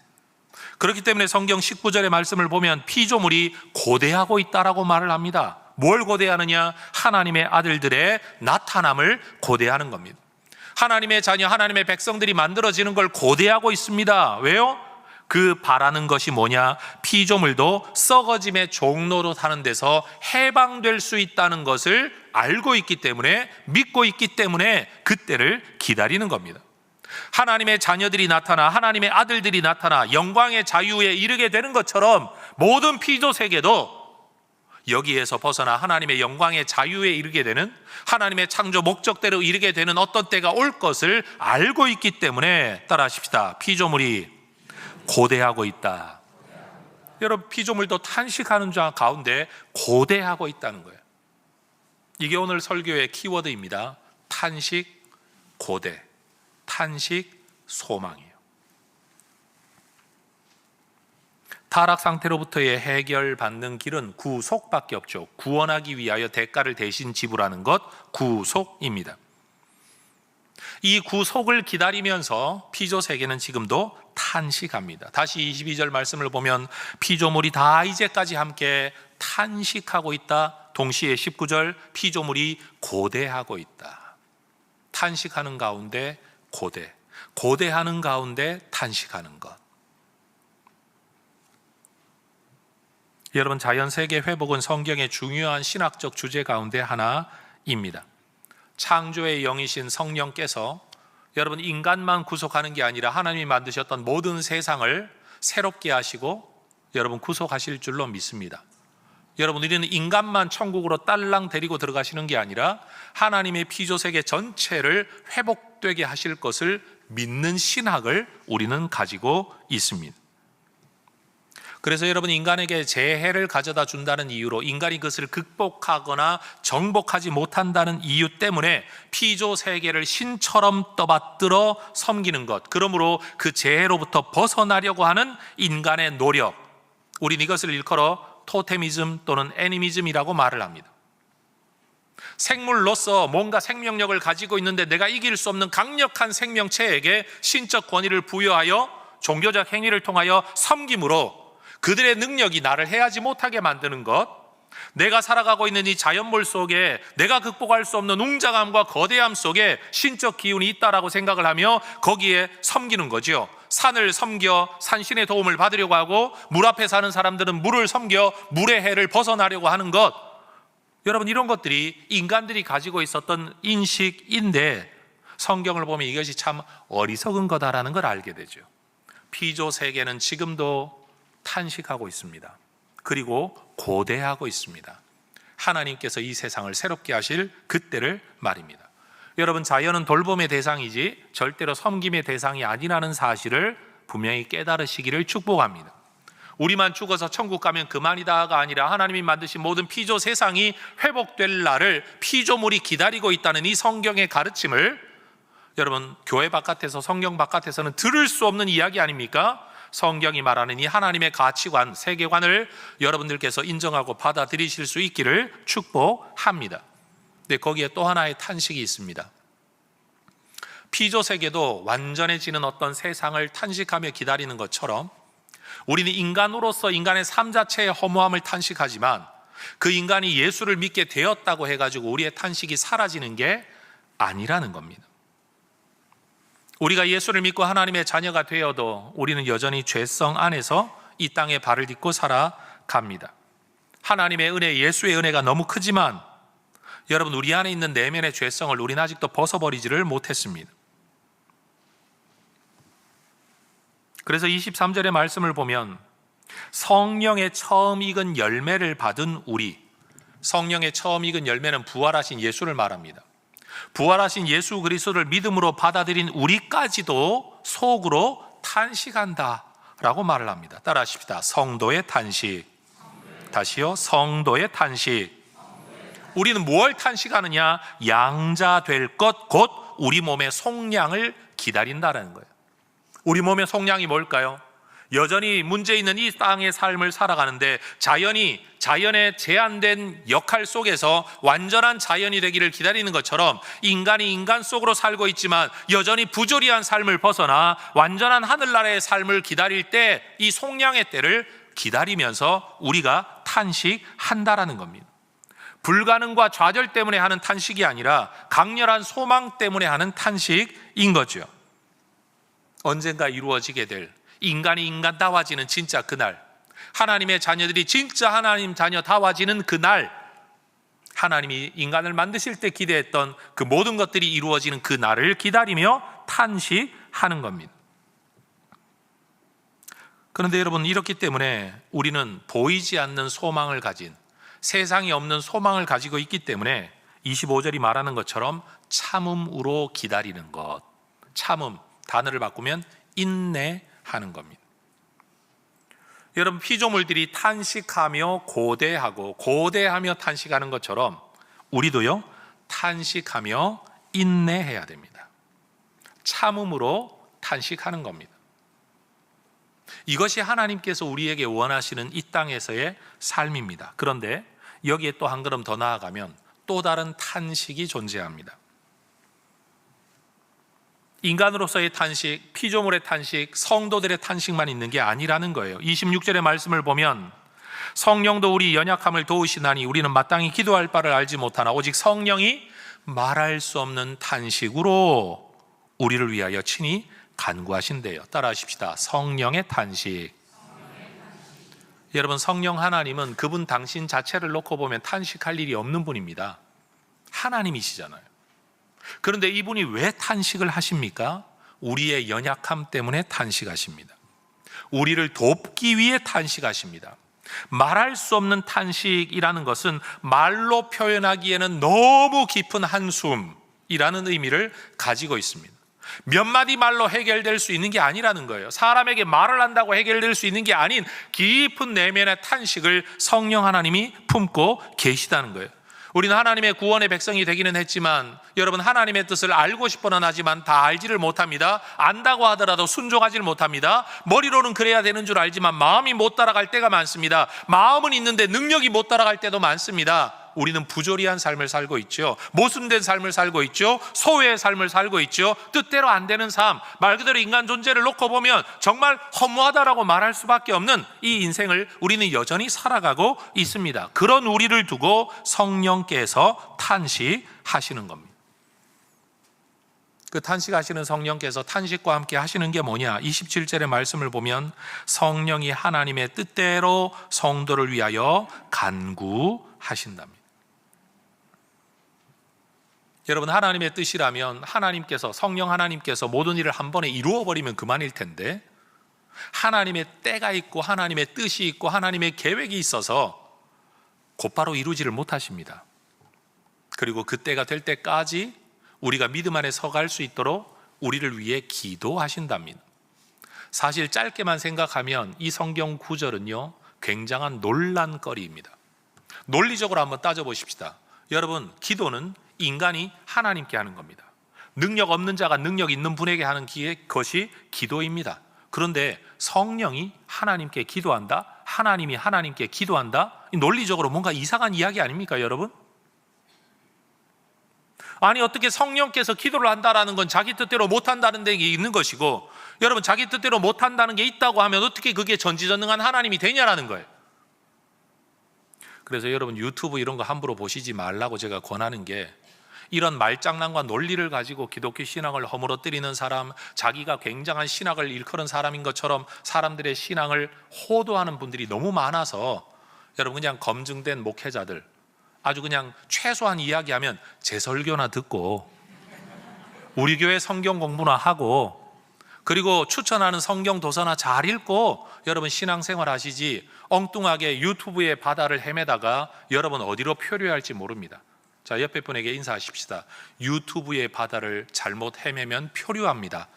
E: 그렇기 때문에 성경 19절의 말씀을 보면 피조물이 고대하고 있다라고 말을 합니다. 뭘 고대하느냐? 하나님의 아들들의 나타남을 고대하는 겁니다. 하나님의 자녀, 하나님의 백성들이 만들어지는 걸 고대하고 있습니다. 왜요? 그 바라는 것이 뭐냐? 피조물도 썩어짐의 종로로 타는 데서 해방될 수 있다는 것을 알고 있기 때문에, 믿고 있기 때문에 그때를 기다리는 겁니다. 하나님의 자녀들이 나타나, 하나님의 아들들이 나타나 영광의 자유에 이르게 되는 것처럼 모든 피조 세계도 여기에서 벗어나 하나님의 영광의 자유에 이르게 되는, 하나님의 창조 목적대로 이르게 되는 어떤 때가 올 것을 알고 있기 때문에, 따라하십시다, 피조물이 고대하고 있다. 여러분, 피조물도 탄식하는 가운데 고대하고 있다는 거예요. 이게 오늘 설교의 키워드입니다. 탄식, 고대, 탄식, 소망이에요. 타락 상태로부터의 해결받는 길은 구속밖에 없죠. 구원하기 위하여 대가를 대신 지불하는 것, 구속입니다. 이 구속을 기다리면서 피조 세계는 지금도 탄식합니다. 다시 22절 말씀을 보면 피조물이 다 이제까지 함께 탄식하고 있다. 동시에 19절 피조물이 고대하고 있다. 탄식하는 가운데 고대, 고대하는 가운데 탄식하는 것. 여러분, 자연세계 회복은 성경의 중요한 신학적 주제 가운데 하나입니다. 창조의 영이신 성령께서 여러분, 인간만 구속하는 게 아니라 하나님이 만드셨던 모든 세상을 새롭게 하시고 여러분 구속하실 줄로 믿습니다. 여러분, 우리는 인간만 천국으로 딸랑 데리고 들어가시는 게 아니라 하나님의 피조세계 전체를 회복되게 하실 것을 믿는 신학을 우리는 가지고 있습니다. 그래서 여러분, 인간에게 재해를 가져다 준다는 이유로 인간이 그것을 극복하거나 정복하지 못한다는 이유 때문에 피조 세계를 신처럼 떠받들어 섬기는 것, 그러므로 그 재해로부터 벗어나려고 하는 인간의 노력, 우린 이것을 일컬어 토테미즘 또는 애니미즘이라고 말을 합니다. 생물로서 뭔가 생명력을 가지고 있는데 내가 이길 수 없는 강력한 생명체에게 신적 권위를 부여하여 종교적 행위를 통하여 섬김으로 그들의 능력이 나를 해하지 못하게 만드는 것, 내가 살아가고 있는 이 자연물 속에 내가 극복할 수 없는 웅장함과 거대함 속에 신적 기운이 있다라고 생각을 하며 거기에 섬기는 거죠. 산을 섬겨 산신의 도움을 받으려고 하고, 물 앞에 사는 사람들은 물을 섬겨 물의 해를 벗어나려고 하는 것. 여러분, 이런 것들이 인간들이 가지고 있었던 인식인데 성경을 보면 이것이 참 어리석은 거다라는 걸 알게 되죠. 피조 세계는 지금도 탄식하고 있습니다. 그리고 고대하고 있습니다. 하나님께서 이 세상을 새롭게 하실 그때를 말입니다. 여러분, 자연은 돌봄의 대상이지 절대로 섬김의 대상이 아니라는 사실을 분명히 깨달으시기를 축복합니다. 우리만 죽어서 천국 가면 그만이다가 아니라 하나님이 만드신 모든 피조 세상이 회복될 날을 피조물이 기다리고 있다는 이 성경의 가르침을 여러분, 교회 바깥에서, 성경 바깥에서는 들을 수 없는 이야기 아닙니까? 성경이 말하는 이 하나님의 가치관, 세계관을 여러분들께서 인정하고 받아들이실 수 있기를 축복합니다. 근데 거기에 또 하나의 탄식이 있습니다. 피조 세계도 완전해지는 어떤 세상을 탄식하며 기다리는 것처럼 우리는 인간으로서 인간의 삶 자체의 허무함을 탄식하지만 그 인간이 예수를 믿게 되었다고 해가지고 우리의 탄식이 사라지는 게 아니라는 겁니다. 우리가 예수를 믿고 하나님의 자녀가 되어도 우리는 여전히 죄성 안에서 이 땅에 발을 딛고 살아갑니다. 하나님의 은혜, 예수의 은혜가 너무 크지만 여러분, 우리 안에 있는 내면의 죄성을 우리는 아직도 벗어버리지를 못했습니다. 그래서 23절의 말씀을 보면 성령의 처음 익은 열매를 받은 우리, 성령의 처음 익은 열매는 부활하신 예수를 말합니다. 부활하신 예수 그리스도를 믿음으로 받아들인 우리까지도 속으로 탄식한다 라고 말을 합니다. 따라 하십시다. 성도의 탄식. 다시요. 성도의 탄식. 우리는 뭘 탄식하느냐? 양자 될 것, 곧 우리 몸의 속량을 기다린다는 거예요. 우리 몸의 속량이 뭘까요? 여전히 문제 있는 이 땅의 삶을 살아가는데 자연의 제한된 역할 속에서 완전한 자연이 되기를 기다리는 것처럼 인간이 인간 속으로 살고 있지만 여전히 부조리한 삶을 벗어나 완전한 하늘나라의 삶을 기다릴 때 이 속량의 때를 기다리면서 우리가 탄식한다라는 겁니다. 불가능과 좌절 때문에 하는 탄식이 아니라 강렬한 소망 때문에 하는 탄식인 거죠. 언젠가 이루어지게 될 인간이 인간다워지는 진짜 그날, 하나님의 자녀들이 진짜 하나님 자녀다워지는 그날, 하나님이 인간을 만드실 때 기대했던 그 모든 것들이 이루어지는 그 날을 기다리며 탄식하는 겁니다. 그런데 여러분, 이렇기 때문에 우리는 보이지 않는 소망을 가진, 세상이 없는 소망을 가지고 있기 때문에 25절이 말하는 것처럼 참음으로 기다리는 것, 참음, 단어를 바꾸면 인내하는 겁니다. 여러분 피조물들이 탄식하며 고대하고 고대하며 탄식하는 것처럼 우리도요 탄식하며 인내해야 됩니다. 참음으로 탄식하는 겁니다. 이것이 하나님께서 우리에게 원하시는 이 땅에서의 삶입니다. 그런데 여기에 또 한 걸음 더 나아가면 또 다른 탄식이 존재합니다. 인간으로서의 탄식, 피조물의 탄식, 성도들의 탄식만 있는 게 아니라는 거예요. 26절의 말씀을 보면 성령도 우리 연약함을 도우시나니 우리는 마땅히 기도할 바를 알지 못하나 오직 성령이 말할 수 없는 탄식으로 우리를 위하여 친히 간구하신대요. 따라하십시다. 성령의 탄식. 여러분, 성령 하나님은 그분 당신 자체를 놓고 보면 탄식할 일이 없는 분입니다. 하나님이시잖아요. 그런데 이분이 왜 탄식을 하십니까? 우리의 연약함 때문에 탄식하십니다. 우리를 돕기 위해 탄식하십니다. 말할 수 없는 탄식이라는 것은 말로 표현하기에는 너무 깊은 한숨이라는 의미를 가지고 있습니다. 몇 마디 말로 해결될 수 있는 게 아니라는 거예요. 사람에게 말을 한다고 해결될 수 있는 게 아닌 깊은 내면의 탄식을 성령 하나님이 품고 계시다는 거예요. 우리는 하나님의 구원의 백성이 되기는 했지만 여러분, 하나님의 뜻을 알고 싶어는 하지만 다 알지를 못합니다. 안다고 하더라도 순종하지를 못합니다. 머리로는 그래야 되는 줄 알지만 마음이 못 따라갈 때가 많습니다. 마음은 있는데 능력이 못 따라갈 때도 많습니다. 우리는 부조리한 삶을 살고 있죠. 모순된 삶을 살고 있죠. 소외의 삶을 살고 있죠. 뜻대로 안 되는 삶, 말 그대로 인간 존재를 놓고 보면 정말 허무하다라고 말할 수밖에 없는 이 인생을 우리는 여전히 살아가고 있습니다. 그런 우리를 두고 성령께서 탄식하시는 겁니다. 그 탄식하시는 성령께서 탄식과 함께 하시는 게 뭐냐? 27절의 말씀을 보면 성령이 하나님의 뜻대로 성도를 위하여 간구하신답니다. 여러분, 하나님의 뜻이라면 하나님께서, 성령 하나님께서 모든 일을 한 번에 이루어버리면 그만일 텐데 하나님의 때가 있고 하나님의 뜻이 있고 하나님의 계획이 있어서 곧바로 이루지를 못하십니다. 그리고 그 때가 될 때까지 우리가 믿음 안에 서갈 수 있도록 우리를 위해 기도하신답니다. 사실 짧게만 생각하면 이 성경 구절은요 굉장한 논란거리입니다. 논리적으로 한번 따져보십시다. 여러분, 기도는 인간이 하나님께 하는 겁니다. 능력 없는 자가 능력 있는 분에게 하는 것이 기도입니다. 그런데 성령이 하나님께 기도한다? 하나님이 하나님께 기도한다? 논리적으로 뭔가 이상한 이야기 아닙니까, 여러분? 아니, 어떻게 성령께서 기도를 한다라는 건 자기 뜻대로 못한다는 데 있는 것이고, 여러분, 자기 뜻대로 못한다는 게 있다고 하면 어떻게 그게 전지전능한 하나님이 되냐라는 거예요. 그래서 여러분, 유튜브 이런 거 함부로 보시지 말라고 제가 권하는 게, 이런 말장난과 논리를 가지고 기독교 신앙을 허물어뜨리는 사람, 자기가 굉장한 신학을 일컬은 사람인 것처럼 사람들의 신앙을 호도하는 분들이 너무 많아서 여러분, 그냥 검증된 목회자들 아주 그냥 최소한 이야기하면 제 설교나 듣고 우리 교회 성경 공부나 하고 그리고 추천하는 성경 도서나 잘 읽고 여러분 신앙생활 하시지, 엉뚱하게 유튜브의 바다를 헤매다가 여러분 어디로 표류할지 모릅니다. 자, 옆에 분에게 인사하십시다. 유튜브의 바다를 잘못 헤매면 표류합니다.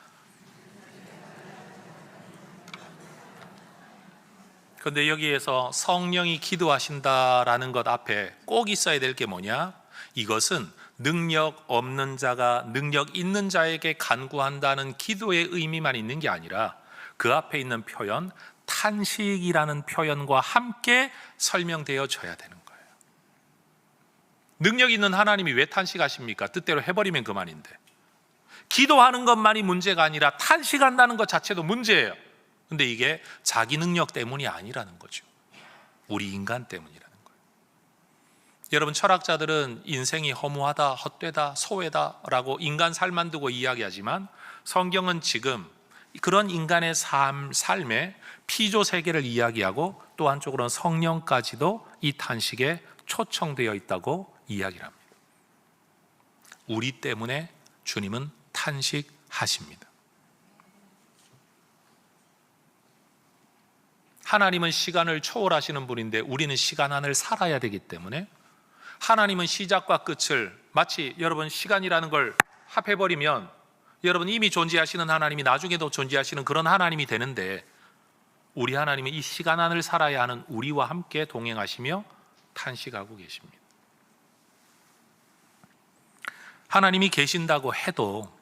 E: 그런데 여기에서 성령이 기도하신다라는 것 앞에 꼭 있어야 될 게 뭐냐? 이것은 능력 없는 자가 능력 있는 자에게 간구한다는 기도의 의미만 있는 게 아니라 그 앞에 있는 표현, 탄식이라는 표현과 함께 설명되어져야 되는 거예요. 능력 있는 하나님이 왜 탄식하십니까? 뜻대로 해버리면 그만인데. 기도하는 것만이 문제가 아니라 탄식한다는 것 자체도 문제예요. 근데 이게 자기 능력 때문이 아니라는 거죠. 우리 인간 때문이라는 거예요. 여러분, 철학자들은 인생이 허무하다, 헛되다, 소외다라고 인간 삶만 두고 이야기하지만 성경은 지금 그런 인간의 삶의 피조 세계를 이야기하고 또 한쪽으로는 성령까지도 이 탄식에 초청되어 있다고 이야기를 합니다. 우리 때문에 주님은 탄식하십니다. 하나님은 시간을 초월하시는 분인데 우리는 시간 안을 살아야 되기 때문에 하나님은 시작과 끝을 마치 여러분 시간이라는 걸 합해버리면 여러분 이미 존재하시는 하나님이 나중에도 존재하시는 그런 하나님이 되는데 우리 하나님은 이 시간 안을 살아야 하는 우리와 함께 동행하시며 탄식하고 계십니다. 하나님이 계신다고 해도,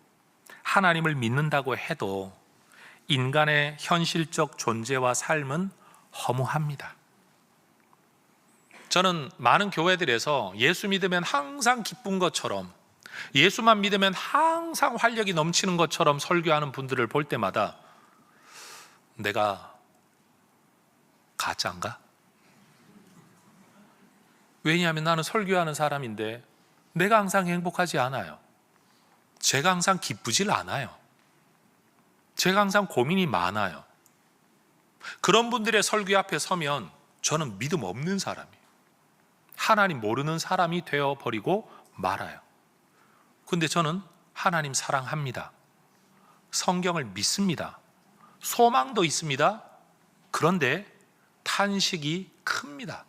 E: 하나님을 믿는다고 해도 인간의 현실적 존재와 삶은 허무합니다. 저는 많은 교회들에서 예수 믿으면 항상 기쁜 것처럼, 예수만 믿으면 항상 활력이 넘치는 것처럼 설교하는 분들을 볼 때마다 내가 가짜인가? 왜냐하면 나는 설교하는 사람인데 내가 항상 행복하지 않아요. 제가 항상 기쁘질 않아요. 제가 항상 고민이 많아요. 그런 분들의 설교 앞에 서면 저는 믿음 없는 사람이에요. 하나님 모르는 사람이 되어버리고 말아요. 근데 저는 하나님 사랑합니다. 성경을 믿습니다. 소망도 있습니다. 그런데 탄식이 큽니다.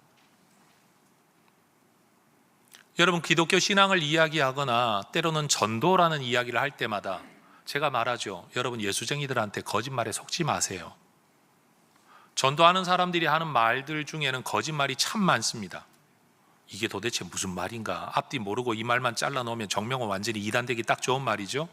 E: 여러분, 기독교 신앙을 이야기하거나 때로는 전도라는 이야기를 할 때마다 제가 말하죠. 여러분, 예수쟁이들한테 거짓말에 속지 마세요. 전도하는 사람들이 하는 말들 중에는 거짓말이 참 많습니다. 이게 도대체 무슨 말인가? 앞뒤 모르고 이 말만 잘라놓으면 정명은 완전히 이단되기 딱 좋은 말이죠.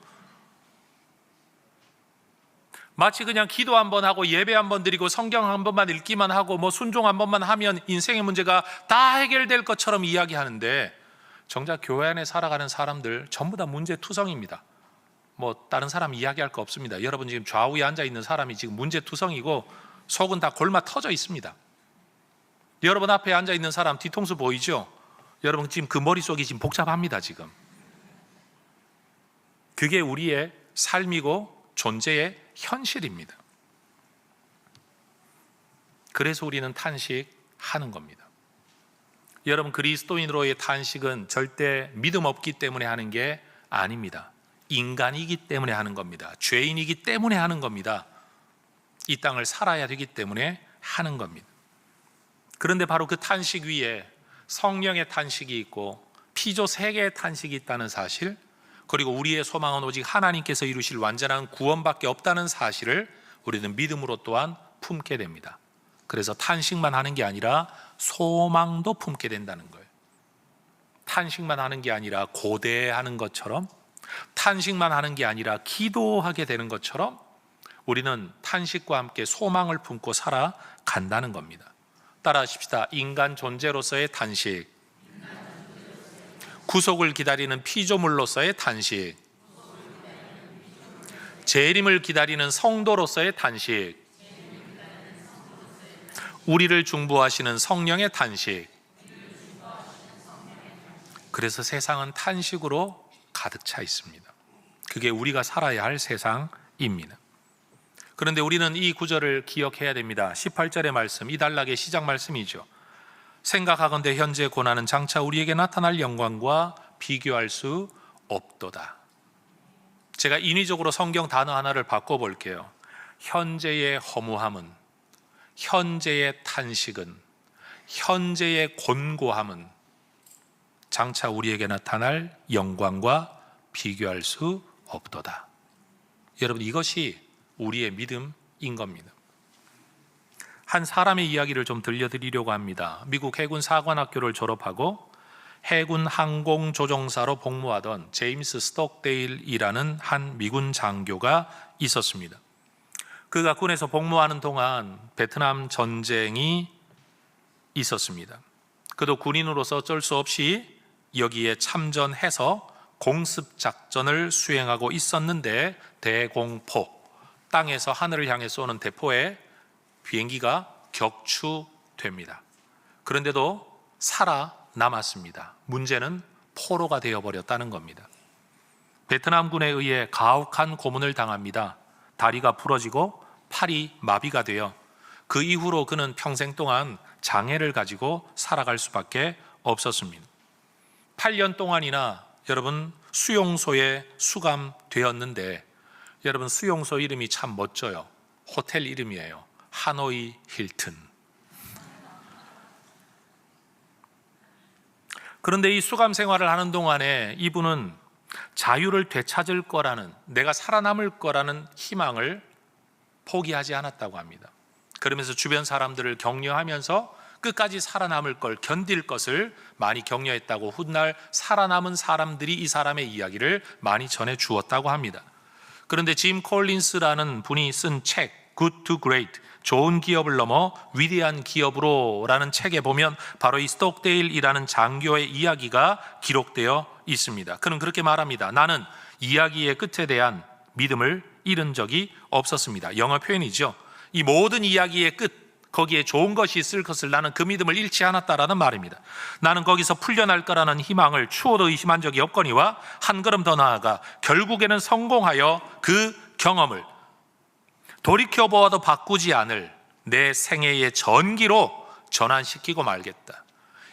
E: 마치 그냥 기도 한 번 하고 예배 한 번 드리고 성경 한 번만 읽기만 하고 뭐 순종 한 번만 하면 인생의 문제가 다 해결될 것처럼 이야기하는데, 정작 교회 안에 살아가는 사람들 전부 다 문제투성입니다. 뭐 다른 사람 이야기할 거 없습니다. 여러분 지금 좌우에 앉아 있는 사람이 지금 문제투성이고 속은 다 골마 터져 있습니다. 여러분 앞에 앉아 있는 사람 뒤통수 보이죠? 여러분 지금 그 머릿속이 지금 복잡합니다. 지금 그게 우리의 삶이고 존재의 현실입니다. 그래서 우리는 탄식하는 겁니다. 여러분, 그리스도인으로의 탄식은 절대 믿음 없기 때문에 하는 게 아닙니다. 인간이기 때문에 하는 겁니다. 죄인이기 때문에 하는 겁니다. 이 땅을 살아야 되기 때문에 하는 겁니다. 그런데 바로 그 탄식 위에 성령의 탄식이 있고 피조 세계의 탄식이 있다는 사실, 그리고 우리의 소망은 오직 하나님께서 이루실 완전한 구원밖에 없다는 사실을 우리는 믿음으로 또한 품게 됩니다. 그래서 탄식만 하는 게 아니라 소망도 품게 된다는 거예요. 탄식만 하는 게 아니라 고대하는 것처럼, 탄식만 하는 게 아니라 기도하게 되는 것처럼 우리는 탄식과 함께 소망을 품고 살아간다는 겁니다. 따라하십시다. 인간 존재로서의 탄식, 구속을 기다리는 피조물로서의 탄식, 재림을 기다리는 성도로서의 탄식, 우리를 중보하시는 성령의 탄식. 그래서 세상은 탄식으로 가득 차 있습니다. 그게 우리가 살아야 할 세상입니다. 그런데 우리는 이 구절을 기억해야 됩니다. 18절의 말씀, 이 단락의 시작 말씀이죠. 생각하건대 현재 고난은 장차 우리에게 나타날 영광과 비교할 수 없도다. 제가 인위적으로 성경 단어 하나를 바꿔볼게요. 현재의 허무함은, 현재의 탄식은, 현재의 곤고함은 장차 우리에게 나타날 영광과 비교할 수 없도다. 여러분, 이것이 우리의 믿음인 겁니다. 한 사람의 이야기를 좀 들려드리려고 합니다. 미국 해군 사관학교를 졸업하고 해군 항공조종사로 복무하던 제임스 스톡데일이라는 한 미군 장교가 있었습니다. 그가 군에서 복무하는 동안 베트남 전쟁이 있었습니다. 그도 군인으로서 어쩔 수 없이 여기에 참전해서 공습작전을 수행하고 있었는데, 대공포, 땅에서 하늘을 향해 쏘는 대포에 비행기가 격추됩니다. 그런데도 살아남았습니다. 문제는 포로가 되어버렸다는 겁니다. 베트남군에 의해 가혹한 고문을 당합니다. 다리가 부러지고 팔이 마비가 되어 그 이후로 그는 평생 동안 장애를 가지고 살아갈 수밖에 없었습니다. 8년 동안이나 여러분 수용소에 수감되었는데, 여러분 수용소 이름이 참 멋져요. 호텔 이름이에요. 하노이 힐튼. 그런데 이 수감 생활을 하는 동안에 이분은 자유를 되찾을 거라는, 내가 살아남을 거라는 희망을 포기하지 않았다고 합니다. 그러면서 주변 사람들을 격려하면서 끝까지 살아남을 걸, 견딜 것을 많이 격려했다고 훗날 살아남은 사람들이 이 사람의 이야기를 많이 전해 주었다고 합니다. 그런데 짐 콜린스라는 분이 쓴 책 Good to Great, 좋은 기업을 넘어 위대한 기업으로 라는 책에 보면 바로 이 스톡데일이라는 장교의 이야기가 기록되어 있습니다. 그는 그렇게 말합니다. 나는 이야기의 끝에 대한 믿음을 잃은 적이 없었습니다. 영어 표현이죠. 이 모든 이야기의 끝, 거기에 좋은 것이 있을 것을 나는 그 믿음을 잃지 않았다라는 말입니다. 나는 거기서 풀려날 거라는 희망을 추호도 의심한 적이 없거니와 한 걸음 더 나아가 결국에는 성공하여 그 경험을 돌이켜보아도 바꾸지 않을 내 생애의 전기로 전환시키고 말겠다.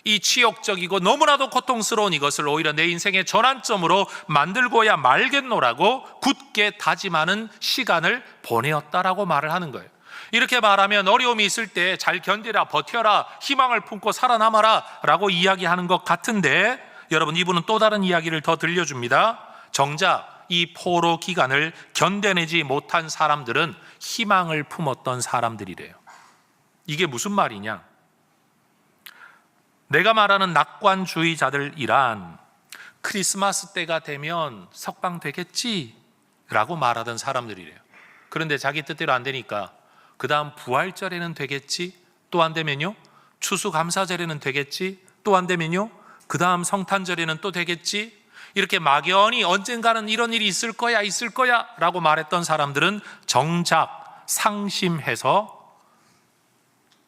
E: 이 치욕적이고 너무나도 고통스러운 이것을 오히려 내 인생의 전환점으로 만들고야 말겠노라고 굳게 다짐하는 시간을 보내었다라고 말을 하는 거예요. 이렇게 말하면 어려움이 있을 때 잘 견디라, 버텨라, 희망을 품고 살아남아라 라고 이야기하는 것 같은데, 여러분, 이분은 또 다른 이야기를 더 들려줍니다. 정작 이 포로 기간을 견뎌내지 못한 사람들은 희망을 품었던 사람들이래요. 이게 무슨 말이냐? 내가 말하는 낙관주의자들이란 크리스마스 때가 되면 석방되겠지 라고 말하던 사람들이래요. 그런데 자기 뜻대로 안 되니까 그 다음 부활절에는 되겠지, 또 안 되면요 추수감사절에는 되겠지, 또 안 되면요 그 다음 성탄절에는 또 되겠지, 이렇게 막연히 언젠가는 이런 일이 있을 거야 라고 말했던 사람들은 정작 상심해서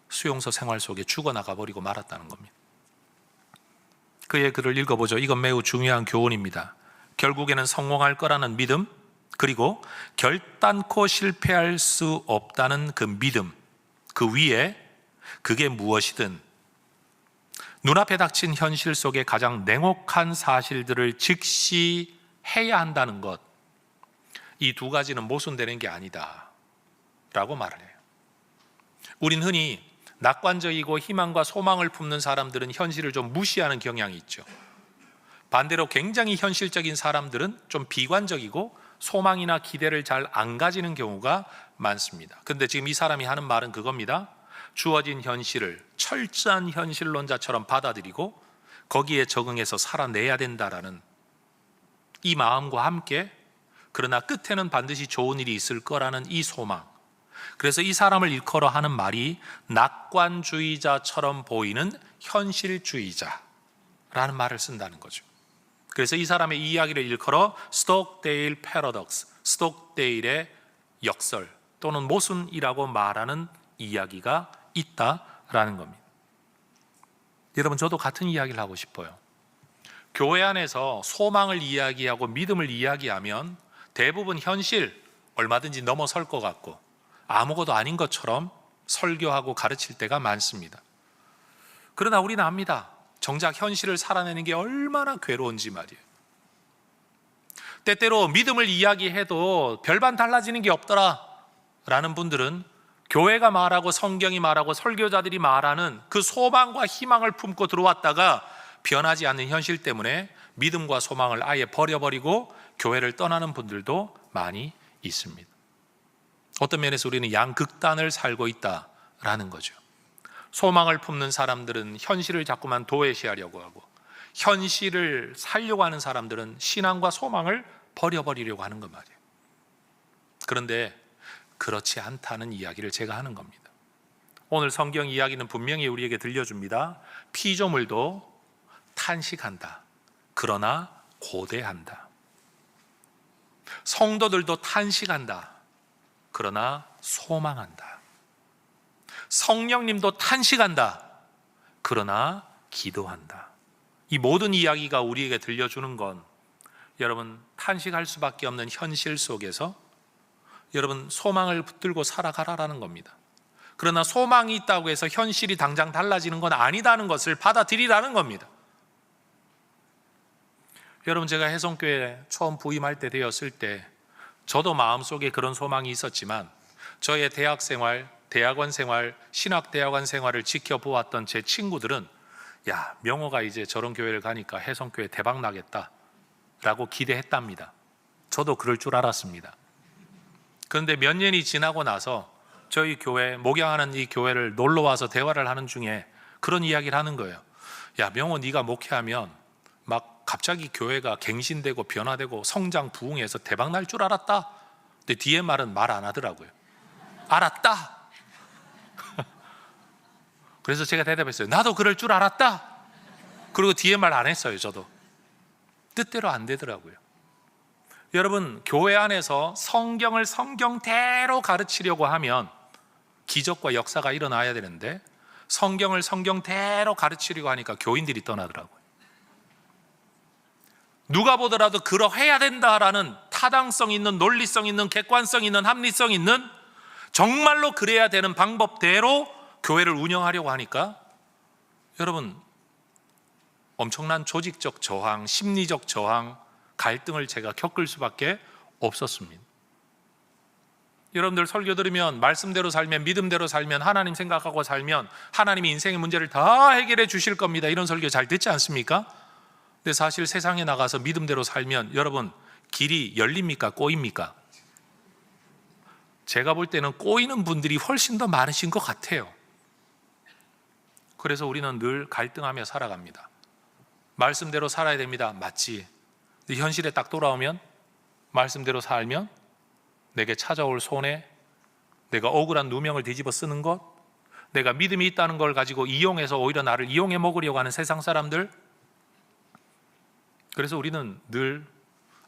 E: 수용소 생활 속에 죽어나가 버리고 말았다는 겁니다. 그의 글을 읽어보죠. 이건 매우 중요한 교훈입니다. 결국에는 성공할 거라는 믿음, 그리고 결단코 실패할 수 없다는 그 믿음, 그 위에 그게 무엇이든 눈앞에 닥친 현실 속에 가장 냉혹한 사실들을 즉시 해야 한다는 것, 이 두 가지는 모순되는 게 아니다 라고 말을 해요. 우린 흔히 낙관적이고 희망과 소망을 품는 사람들은 현실을 좀 무시하는 경향이 있죠. 반대로 굉장히 현실적인 사람들은 좀 비관적이고 소망이나 기대를 잘 안 가지는 경우가 많습니다. 근데 지금 이 사람이 하는 말은 그겁니다. 주어진 현실을 철저한 현실론자처럼 받아들이고 거기에 적응해서 살아내야 된다라는 이 마음과 함께, 그러나 끝에는 반드시 좋은 일이 있을 거라는 이 소망, 그래서 이 사람을 일컬어 하는 말이 낙관주의자처럼 보이는 현실주의자라는 말을 쓴다는 거죠. 그래서 이 사람의 이야기를 일컬어 스톡데일 패러독스, 스톡데일의 역설 또는 모순이라고 말하는 이야기가 있다라는 겁니다. 여러분, 저도 같은 이야기를 하고 싶어요. 교회 안에서 소망을 이야기하고 믿음을 이야기하면 대부분 현실 얼마든지 넘어설 것 같고 아무것도 아닌 것처럼 설교하고 가르칠 때가 많습니다. 그러나 우리는 압니다. 정작 현실을 살아내는 게 얼마나 괴로운지 말이에요. 때때로 믿음을 이야기해도 별반 달라지는 게 없더라 라는 분들은 교회가 말하고 성경이 말하고 설교자들이 말하는 그 소망과 희망을 품고 들어왔다가 변하지 않는 현실 때문에 믿음과 소망을 아예 버려버리고 교회를 떠나는 분들도 많이 있습니다. 어떤 면에서 우리는 양극단을 살고 있다라는 거죠. 소망을 품는 사람들은 현실을 자꾸만 도외시하려고 하고, 현실을 살려고 하는 사람들은 신앙과 소망을 버려버리려고 하는 것 말이에요. 그런데 그렇지 않다는 이야기를 제가 하는 겁니다. 오늘 성경 이야기는 분명히 우리에게 들려줍니다. 피조물도 탄식한다. 그러나 고대한다. 성도들도 탄식한다. 그러나 소망한다. 성령님도 탄식한다. 그러나 기도한다. 이 모든 이야기가 우리에게 들려주는 건, 여러분, 탄식할 수밖에 없는 현실 속에서 여러분 소망을 붙들고 살아가라라는 겁니다. 그러나 소망이 있다고 해서 현실이 당장 달라지는 건 아니다는 것을 받아들이라는 겁니다. 여러분, 제가 해성교회 처음 부임할 때 되었을 때 저도 마음속에 그런 소망이 있었지만 저의 대학생활, 대학원 생활, 신학대학원 생활을 지켜보았던 제 친구들은 야, 명호가 이제 저런 교회를 가니까 해성교회 대박 나겠다 라고 기대했답니다. 저도 그럴 줄 알았습니다. 그런데 몇 년이 지나고 나서 저희 교회, 목양하는 이 교회를 놀러 와서 대화를 하는 중에 그런 이야기를 하는 거예요. 야, 명호 네가 목회하면 막 갑자기 교회가 갱신되고 변화되고 성장 부흥해서 대박 날 줄 알았다. 근데 뒤에 말은 말 안 하더라고요. 알았다. 그래서 제가 대답했어요. 나도 그럴 줄 알았다. 그리고 뒤에 말 안 했어요. 저도 뜻대로 안 되더라고요. 여러분, 교회 안에서 성경을 성경대로 가르치려고 하면 기적과 역사가 일어나야 되는데 성경을 성경대로 가르치려고 하니까 교인들이 떠나더라고요. 누가 보더라도 그러해야 된다라는 타당성 있는, 논리성 있는, 객관성 있는, 합리성 있는, 정말로 그래야 되는 방법대로 교회를 운영하려고 하니까 여러분, 엄청난 조직적 저항, 심리적 저항, 갈등을 제가 겪을 수밖에 없었습니다. 여러분들 설교 들으면 말씀대로 살면, 믿음대로 살면, 하나님 생각하고 살면 하나님이 인생의 문제를 다 해결해 주실 겁니다. 이런 설교 잘 듣지 않습니까? 근데 사실 세상에 나가서 믿음대로 살면 여러분, 길이 열립니까? 꼬입니까? 제가 볼 때는 꼬이는 분들이 훨씬 더 많으신 것 같아요. 그래서 우리는 늘 갈등하며 살아갑니다. 말씀대로 살아야 됩니다. 맞지? 근데 현실에 딱 돌아오면 말씀대로 살면 내게 찾아올 손해, 내가 억울한 누명을 뒤집어 쓰는 것, 내가 믿음이 있다는 걸 가지고 이용해서 오히려 나를 이용해 먹으려고 하는 세상 사람들. 그래서 우리는 늘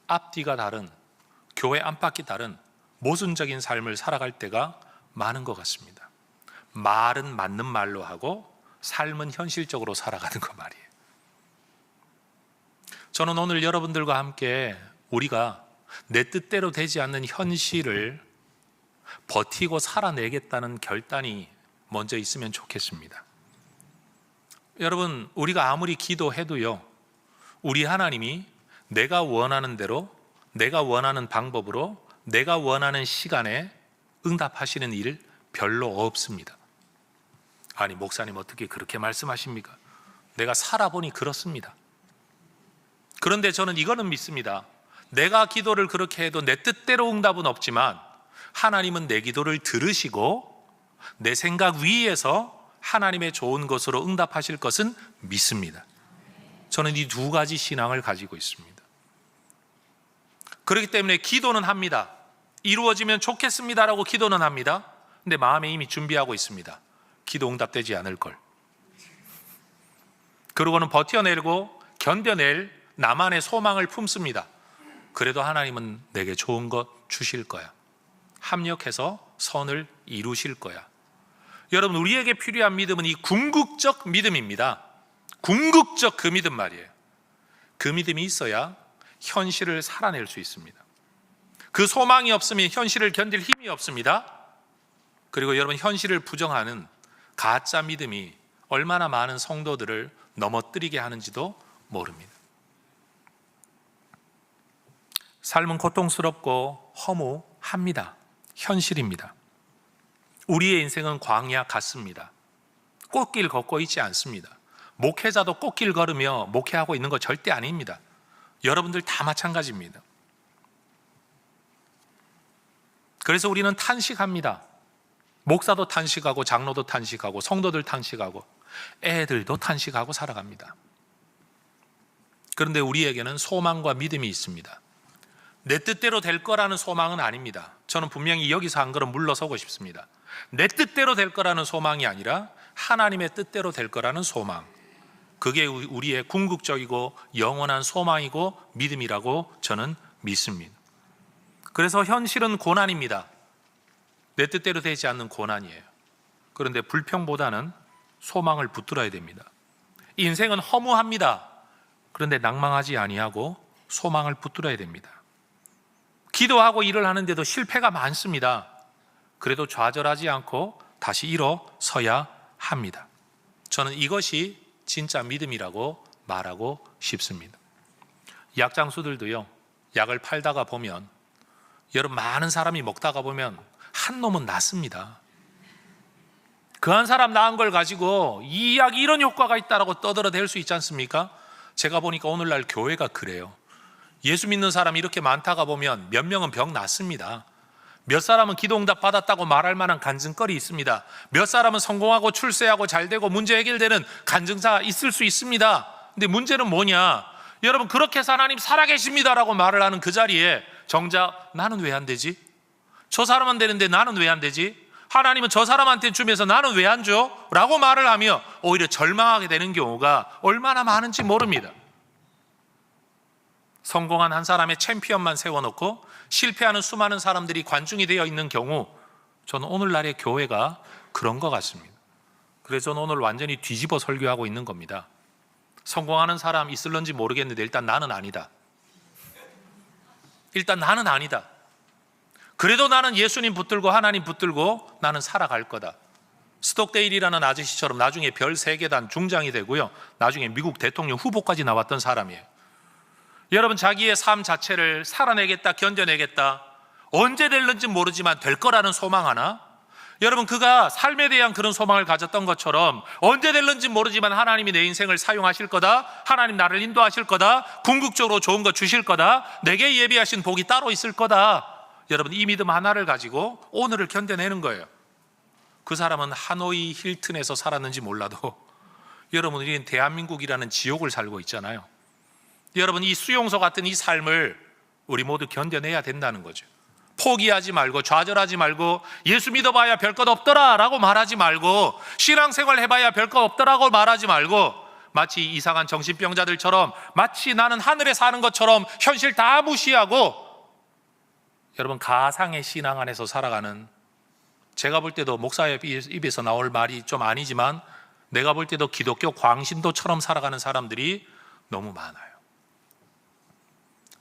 E: 앞뒤가 다른, 교회 안팎이 다른 모순적인 삶을 살아갈 때가 많은 것 같습니다. 말은 맞는 말로 하고 삶은 현실적으로 살아가는 거 말이에요. 저는 오늘 여러분들과 함께 우리가 내 뜻대로 되지 않는 현실을 버티고 살아내겠다는 결단이 먼저 있으면 좋겠습니다. 여러분, 우리가 아무리 기도해도요, 우리 하나님이 내가 원하는 대로, 내가 원하는 방법으로, 내가 원하는 시간에 응답하시는 일 별로 없습니다. 아니, 목사님 어떻게 그렇게 말씀하십니까? 내가 살아보니 그렇습니다. 그런데 저는 이거는 믿습니다. 내가 기도를 그렇게 해도 내 뜻대로 응답은 없지만 하나님은 내 기도를 들으시고 내 생각 위에서 하나님의 좋은 것으로 응답하실 것은 믿습니다. 저는 이 두 가지 신앙을 가지고 있습니다. 그렇기 때문에 기도는 합니다. 이루어지면 좋겠습니다라고 기도는 합니다. 근데 마음에 이미 준비하고 있습니다. 기도 응답되지 않을 걸. 그러고는 버텨내고 견뎌낼 나만의 소망을 품습니다. 그래도 하나님은 내게 좋은 것 주실 거야. 합력해서 선을 이루실 거야. 여러분, 우리에게 필요한 믿음은 이 궁극적 믿음입니다. 궁극적 그 믿음 말이에요. 그 믿음이 있어야 현실을 살아낼 수 있습니다. 그 소망이 없으면 현실을 견딜 힘이 없습니다. 그리고 여러분, 현실을 부정하는 가짜 믿음이 얼마나 많은 성도들을 넘어뜨리게 하는지도 모릅니다. 삶은 고통스럽고 허무합니다. 현실입니다. 우리의 인생은 광야 같습니다. 꽃길 걷고 있지 않습니다. 목회자도 꽃길 걸으며 목회하고 있는 거 절대 아닙니다. 여러분들 다 마찬가지입니다. 그래서 우리는 탄식합니다. 목사도 탄식하고 장로도 탄식하고 성도들 탄식하고 애들도 탄식하고 살아갑니다. 그런데 우리에게는 소망과 믿음이 있습니다. 내 뜻대로 될 거라는 소망은 아닙니다. 저는 분명히 여기서 한 걸음 물러서고 싶습니다. 내 뜻대로 될 거라는 소망이 아니라 하나님의 뜻대로 될 거라는 소망. 그게 우리의 궁극적이고 영원한 소망이고 믿음이라고 저는 믿습니다. 그래서 현실은 고난입니다. 내 뜻대로 되지 않는 고난이에요. 그런데 불평보다는 소망을 붙들어야 됩니다. 인생은 허무합니다. 그런데 낭망하지 아니하고 소망을 붙들어야 됩니다. 기도하고 일을 하는데도 실패가 많습니다. 그래도 좌절하지 않고 다시 일어서야 합니다. 저는 이것이 진짜 믿음이라고 말하고 싶습니다. 약장수들도요, 약을 팔다가 보면, 여러분, 많은 사람이 먹다가 보면 한 놈은 낫습니다. 그 한 사람 나은 걸 가지고 이 약이 이런 효과가 있다라고 떠들어댈 수 있지 않습니까? 제가 보니까 오늘날 교회가 그래요. 예수 믿는 사람이 이렇게 많다가 보면 몇 명은 병 낫습니다. 몇 사람은 기도응답 받았다고 말할 만한 간증거리 있습니다. 몇 사람은 성공하고 출세하고 잘되고 문제 해결되는 간증사 있을 수 있습니다. 근데 문제는 뭐냐? 여러분, 그렇게 해서 하나님 살아계십니다라고 말을 하는 그 자리에 정작 나는 왜 안 되지? 저 사람은 되는데 나는 왜 안 되지? 하나님은 저 사람한테 주면서 나는 왜 안 줘? 라고 말을 하며 오히려 절망하게 되는 경우가 얼마나 많은지 모릅니다. 성공한 한 사람의 챔피언만 세워놓고 실패하는 수많은 사람들이 관중이 되어 있는 경우, 저는 오늘날의 교회가 그런 것 같습니다. 그래서 저는 오늘 완전히 뒤집어 설교하고 있는 겁니다. 성공하는 사람 있을런지 모르겠는데 일단 나는 아니다. 일단 나는 아니다. 그래도 나는 예수님 붙들고 하나님 붙들고 나는 살아갈 거다. 스톡데일이라는 아저씨처럼 나중에 별 3계단 중장이 되고요, 나중에 미국 대통령 후보까지 나왔던 사람이에요. 여러분, 자기의 삶 자체를 살아내겠다, 견뎌내겠다, 언제 될는지 모르지만 될 거라는 소망 하나, 여러분, 그가 삶에 대한 그런 소망을 가졌던 것처럼 언제 될는지 모르지만 하나님이 내 인생을 사용하실 거다, 하나님 나를 인도하실 거다, 궁극적으로 좋은 거 주실 거다, 내게 예비하신 복이 따로 있을 거다, 여러분, 이 믿음 하나를 가지고 오늘을 견뎌내는 거예요. 그 사람은 하노이 힐튼에서 살았는지 몰라도 여러분, 우리는 대한민국이라는 지옥을 살고 있잖아요. 여러분, 이 수용소 같은 이 삶을 우리 모두 견뎌내야 된다는 거죠. 포기하지 말고, 좌절하지 말고, 예수 믿어봐야 별 것 없더라 라고 말하지 말고, 신앙생활 해봐야 별 것 없더라고 말하지 말고, 마치 이상한 정신병자들처럼, 마치 나는 하늘에 사는 것처럼 현실 다 무시하고, 여러분, 가상의 신앙 안에서 살아가는, 제가 볼 때도 목사의 입에서 나올 말이 좀 아니지만 내가 볼 때도 기독교 광신도처럼 살아가는 사람들이 너무 많아요.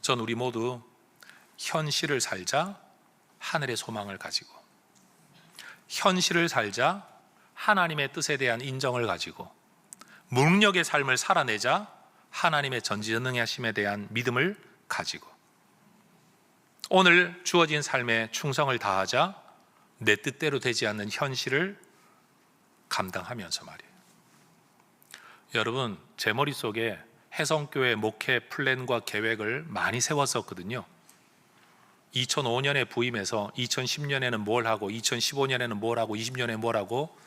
E: 전 우리 모두 현실을 살자, 하늘의 소망을 가지고, 현실을 살자, 하나님의 뜻에 대한 인정을 가지고, 무능력의 삶을 살아내자, 하나님의 전지전능하심에 대한 믿음을 가지고, 오늘 주어진 삶에 충성을 다하자, 내 뜻대로 되지 않는 현실을 감당하면서 말이에요. 여러분, 제 머릿속에 해성교회 목회 플랜과 계획을 많이 세웠었거든요. 2005년에 부임해서 2010년에는 뭘 하고, 2015년에는 뭘 하고, 20년에 뭘 하고,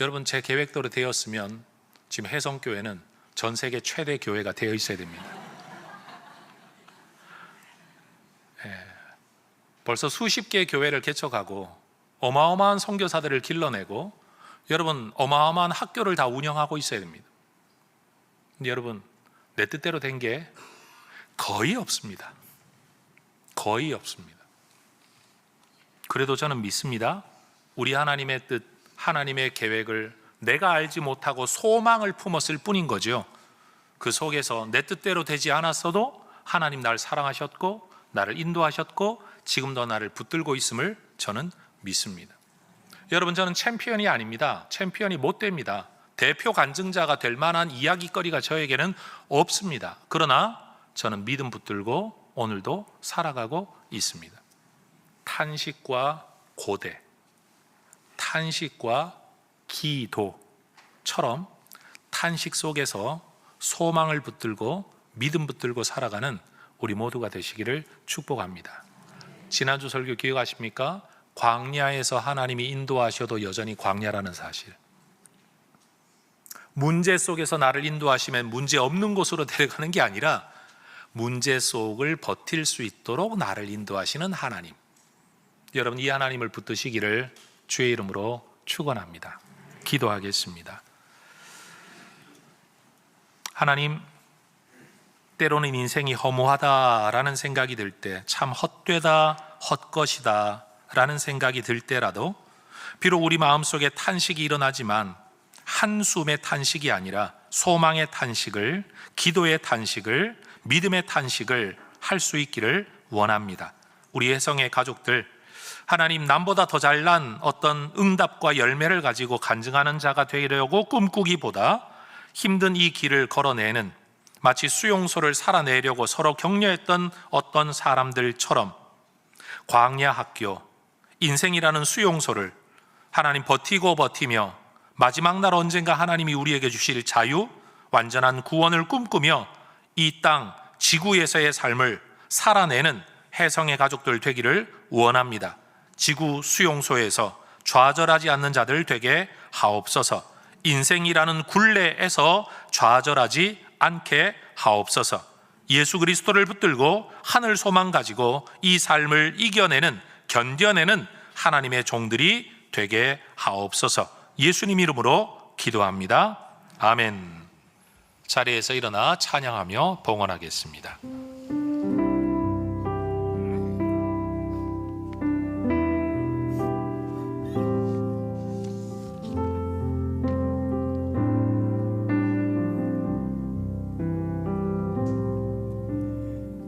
E: 여러분, 제 계획대로 되었으면 지금 해성교회는 전 세계 최대 교회가 되어 있어야 됩니다. 벌써 수십 개의 교회를 개척하고 어마어마한 선교사들을 길러내고, 여러분, 어마어마한 학교를 다 운영하고 있어야 됩니다. 근데 여러분, 내 뜻대로 된 게 거의 없습니다. 거의 없습니다. 그래도 저는 믿습니다. 우리 하나님의 뜻, 하나님의 계획을 내가 알지 못하고 소망을 품었을 뿐인 거죠. 그 속에서 내 뜻대로 되지 않았어도 하나님 날 사랑하셨고 나를 인도하셨고 지금도 나를 붙들고 있음을 저는 믿습니다. 여러분, 저는 챔피언이 아닙니다. 챔피언이 못 됩니다. 대표 간증자가 될 만한 이야기거리가 저에게는 없습니다. 그러나 저는 믿음 붙들고 오늘도 살아가고 있습니다. 탄식과 고대, 탄식과 기도처럼 탄식 속에서 소망을 붙들고 믿음 붙들고 살아가는 우리 모두가 되시기를 축복합니다. 지난주 설교 기억하십니까? 광야에서 하나님이 인도하셔도 여전히 광야라는 사실. 문제 속에서 나를 인도하시면 문제 없는 곳으로 데려가는 게 아니라 문제 속을 버틸 수 있도록 나를 인도하시는 하나님. 여러분, 이 하나님을 붙드시기를 주의 이름으로 축원합니다. 기도하겠습니다. 하나님, 때로는 인생이 허무하다라는 생각이 들 때, 참 헛되다, 헛것이다 라는 생각이 들 때라도 비록 우리 마음속에 탄식이 일어나지만 한숨의 탄식이 아니라 소망의 탄식을, 기도의 탄식을, 믿음의 탄식을 할 수 있기를 원합니다. 우리 혜성의 가족들, 하나님, 남보다 더 잘난 어떤 응답과 열매를 가지고 간증하는 자가 되려고 꿈꾸기보다 힘든 이 길을 걸어내는, 마치 수용소를 살아내려고 서로 격려했던 어떤 사람들처럼 광야 학교, 인생이라는 수용소를 하나님 버티고 버티며 마지막 날 언젠가 하나님이 우리에게 주실 자유, 완전한 구원을 꿈꾸며 이 땅 지구에서의 삶을 살아내는 혜성의 가족들 되기를 원합니다. 지구 수용소에서 좌절하지 않는 자들 되게 하옵소서. 인생이라는 굴레에서 좌절하지 않게 하옵소서. 예수 그리스도를 붙들고 하늘 소망 가지고 이 삶을 이겨내는, 견뎌내는 하나님의 종들이 되게 하옵소서. 예수님 이름으로 기도합니다. 아멘. 자리에서 일어나 찬양하며 봉헌하겠습니다.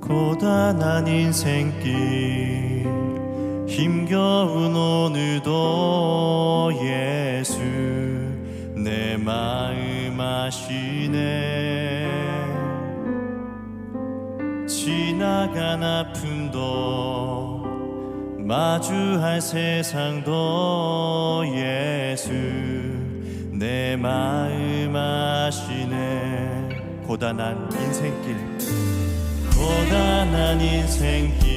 A: 고단한 인생길 힘겨운 오늘도 예수 내 마음 아시네. 지나간 아픔도 마주할 세상도 예수 내 마음 아시네. 고단한 인생길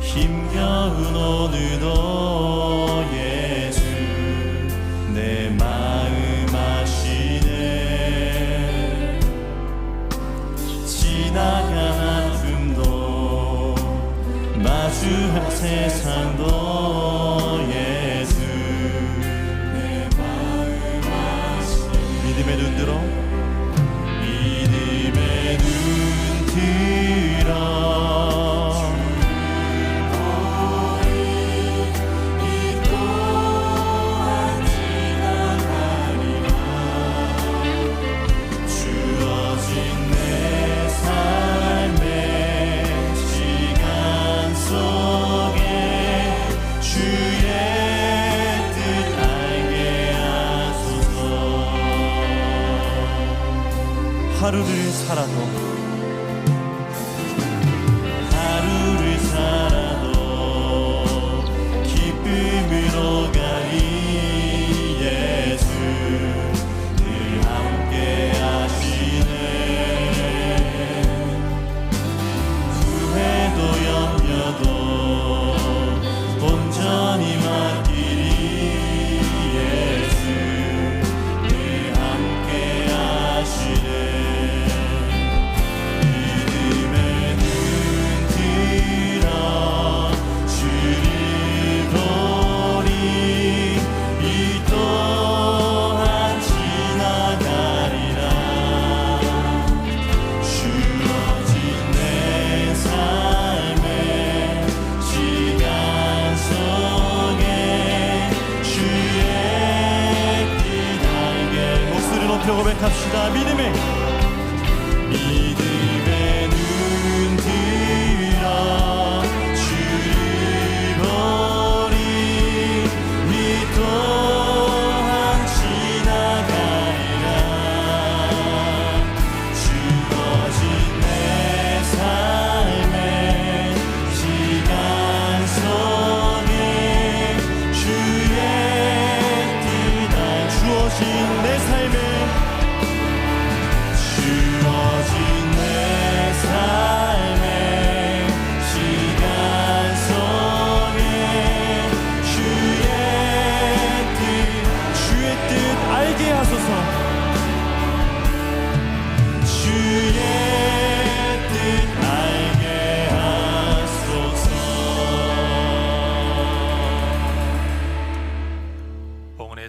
A: 힘겨운 오늘도 예수 내 마음 아시네. 지나간 아픔도 마주할 세상도 예수 내 마음 아시네. 믿음의 눈 들어 하루를 살아도 기쁨으로 가리 예수 늘 함께 하시네. 후회도 염려도 온전히 맡기리 예수 늘 함께 하시네. 고백합시다. 믿음의 눈 들어 주를 보리. 이 또한 지나가리라. 주어진 내 삶의 시간 속에 주의 뜻 주어진 내 삶의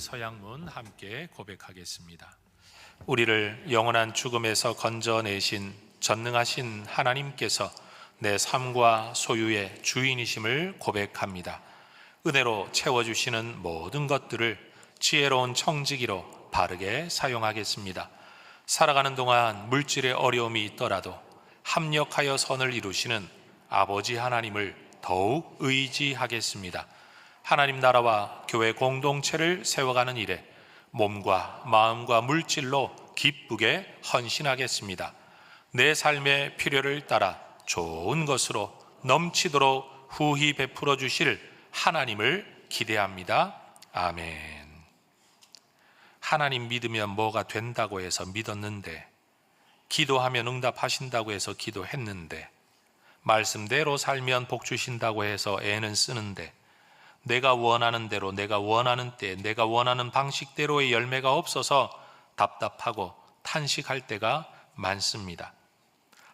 E: 서양문 함께 고백하겠습니다. 우리를 영원한 죽음에서 건져내신 전능하신 하나님께서 내 삶과 소유의 주인이심을 고백합니다. 은혜로 채워주시는 모든 것들을 지혜로운 청지기로 바르게 사용하겠습니다. 살아가는 동안 물질의 어려움이 있더라도 합력하여 선을 이루시는 아버지 하나님을 더욱 의지하겠습니다. 하나님 나라와 교회 공동체를 세워가는 일에 몸과 마음과 물질로 기쁘게 헌신하겠습니다. 내 삶의 필요를 따라 좋은 것으로 넘치도록 후히 베풀어 주실 하나님을 기대합니다. 아멘. 하나님 믿으면 뭐가 된다고 해서 믿었는데, 기도하면 응답하신다고 해서 기도했는데, 말씀대로 살면 복 주신다고 해서 애는 쓰는데 내가 원하는 대로, 내가 원하는 때, 내가 원하는 방식대로의 열매가 없어서 답답하고 탄식할 때가 많습니다.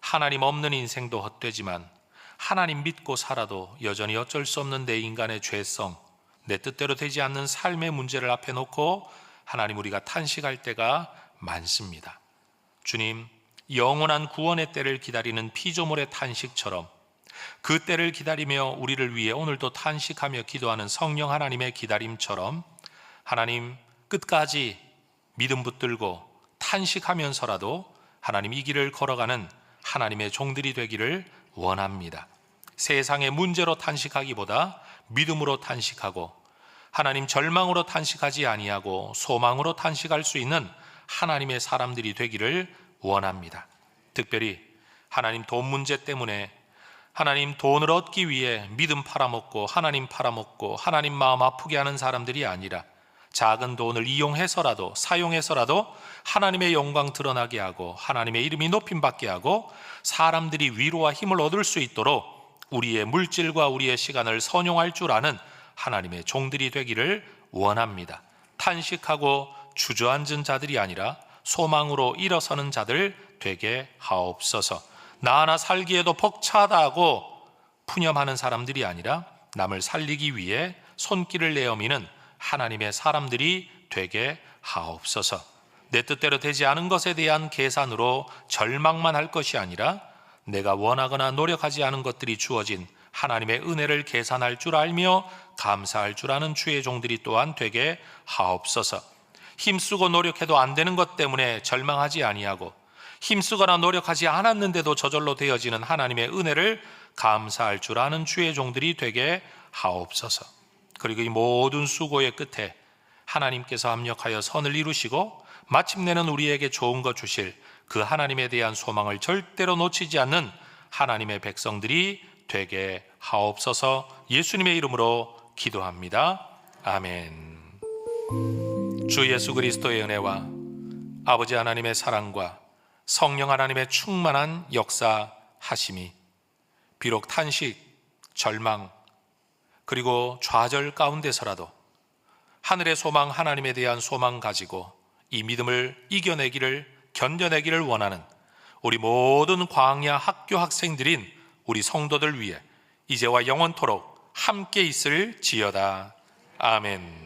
E: 하나님 없는 인생도 헛되지만 하나님 믿고 살아도 여전히 어쩔 수 없는 내 인간의 죄성, 내 뜻대로 되지 않는 삶의 문제를 앞에 놓고 하나님 우리가 탄식할 때가 많습니다. 주님, 영원한 구원의 때를 기다리는 피조물의 탄식처럼 그 때를 기다리며 우리를 위해 오늘도 탄식하며 기도하는 성령 하나님의 기다림처럼 하나님 끝까지 믿음 붙들고 탄식하면서라도 하나님 이 길을 걸어가는 하나님의 종들이 되기를 원합니다. 세상의 문제로 탄식하기보다 믿음으로 탄식하고 하나님 절망으로 탄식하지 아니하고 소망으로 탄식할 수 있는 하나님의 사람들이 되기를 원합니다. 특별히 하나님 돈 문제 때문에 하나님 돈을 얻기 위해 믿음 팔아먹고 하나님 팔아먹고 하나님 마음 아프게 하는 사람들이 아니라 작은 돈을 이용해서라도 사용해서라도 하나님의 영광 드러나게 하고 하나님의 이름이 높임받게 하고 사람들이 위로와 힘을 얻을 수 있도록 우리의 물질과 우리의 시간을 선용할 줄 아는 하나님의 종들이 되기를 원합니다. 탄식하고 주저앉은 자들이 아니라 소망으로 일어서는 자들 되게 하옵소서. 나 하나 살기에도 벅차다고 푸념하는 사람들이 아니라 남을 살리기 위해 손길을 내어미는 하나님의 사람들이 되게 하옵소서. 내 뜻대로 되지 않은 것에 대한 계산으로 절망만 할 것이 아니라 내가 원하거나 노력하지 않은 것들이 주어진 하나님의 은혜를 계산할 줄 알며 감사할 줄 아는 주의 종들이 또한 되게 하옵소서. 힘쓰고 노력해도 안 되는 것 때문에 절망하지 아니하고 힘쓰거나 노력하지 않았는데도 저절로 되어지는 하나님의 은혜를 감사할 줄 아는 주의 종들이 되게 하옵소서. 그리고 이 모든 수고의 끝에 하나님께서 합력하여 선을 이루시고 마침내는 우리에게 좋은 것 주실 그 하나님에 대한 소망을 절대로 놓치지 않는 하나님의 백성들이 되게 하옵소서. 예수님의 이름으로 기도합니다. 아멘. 주 예수 그리스도의 은혜와 아버지 하나님의 사랑과 성령 하나님의 충만한 역사하심이 비록 탄식, 절망, 그리고 좌절 가운데서라도 하늘의 소망 하나님에 대한 소망 가지고 이 믿음을 이겨내기를 견뎌내기를 원하는 우리 모든 광야 학교 학생들인 우리 성도들 위해 이제와 영원토록 함께 있을 지어다. 아멘.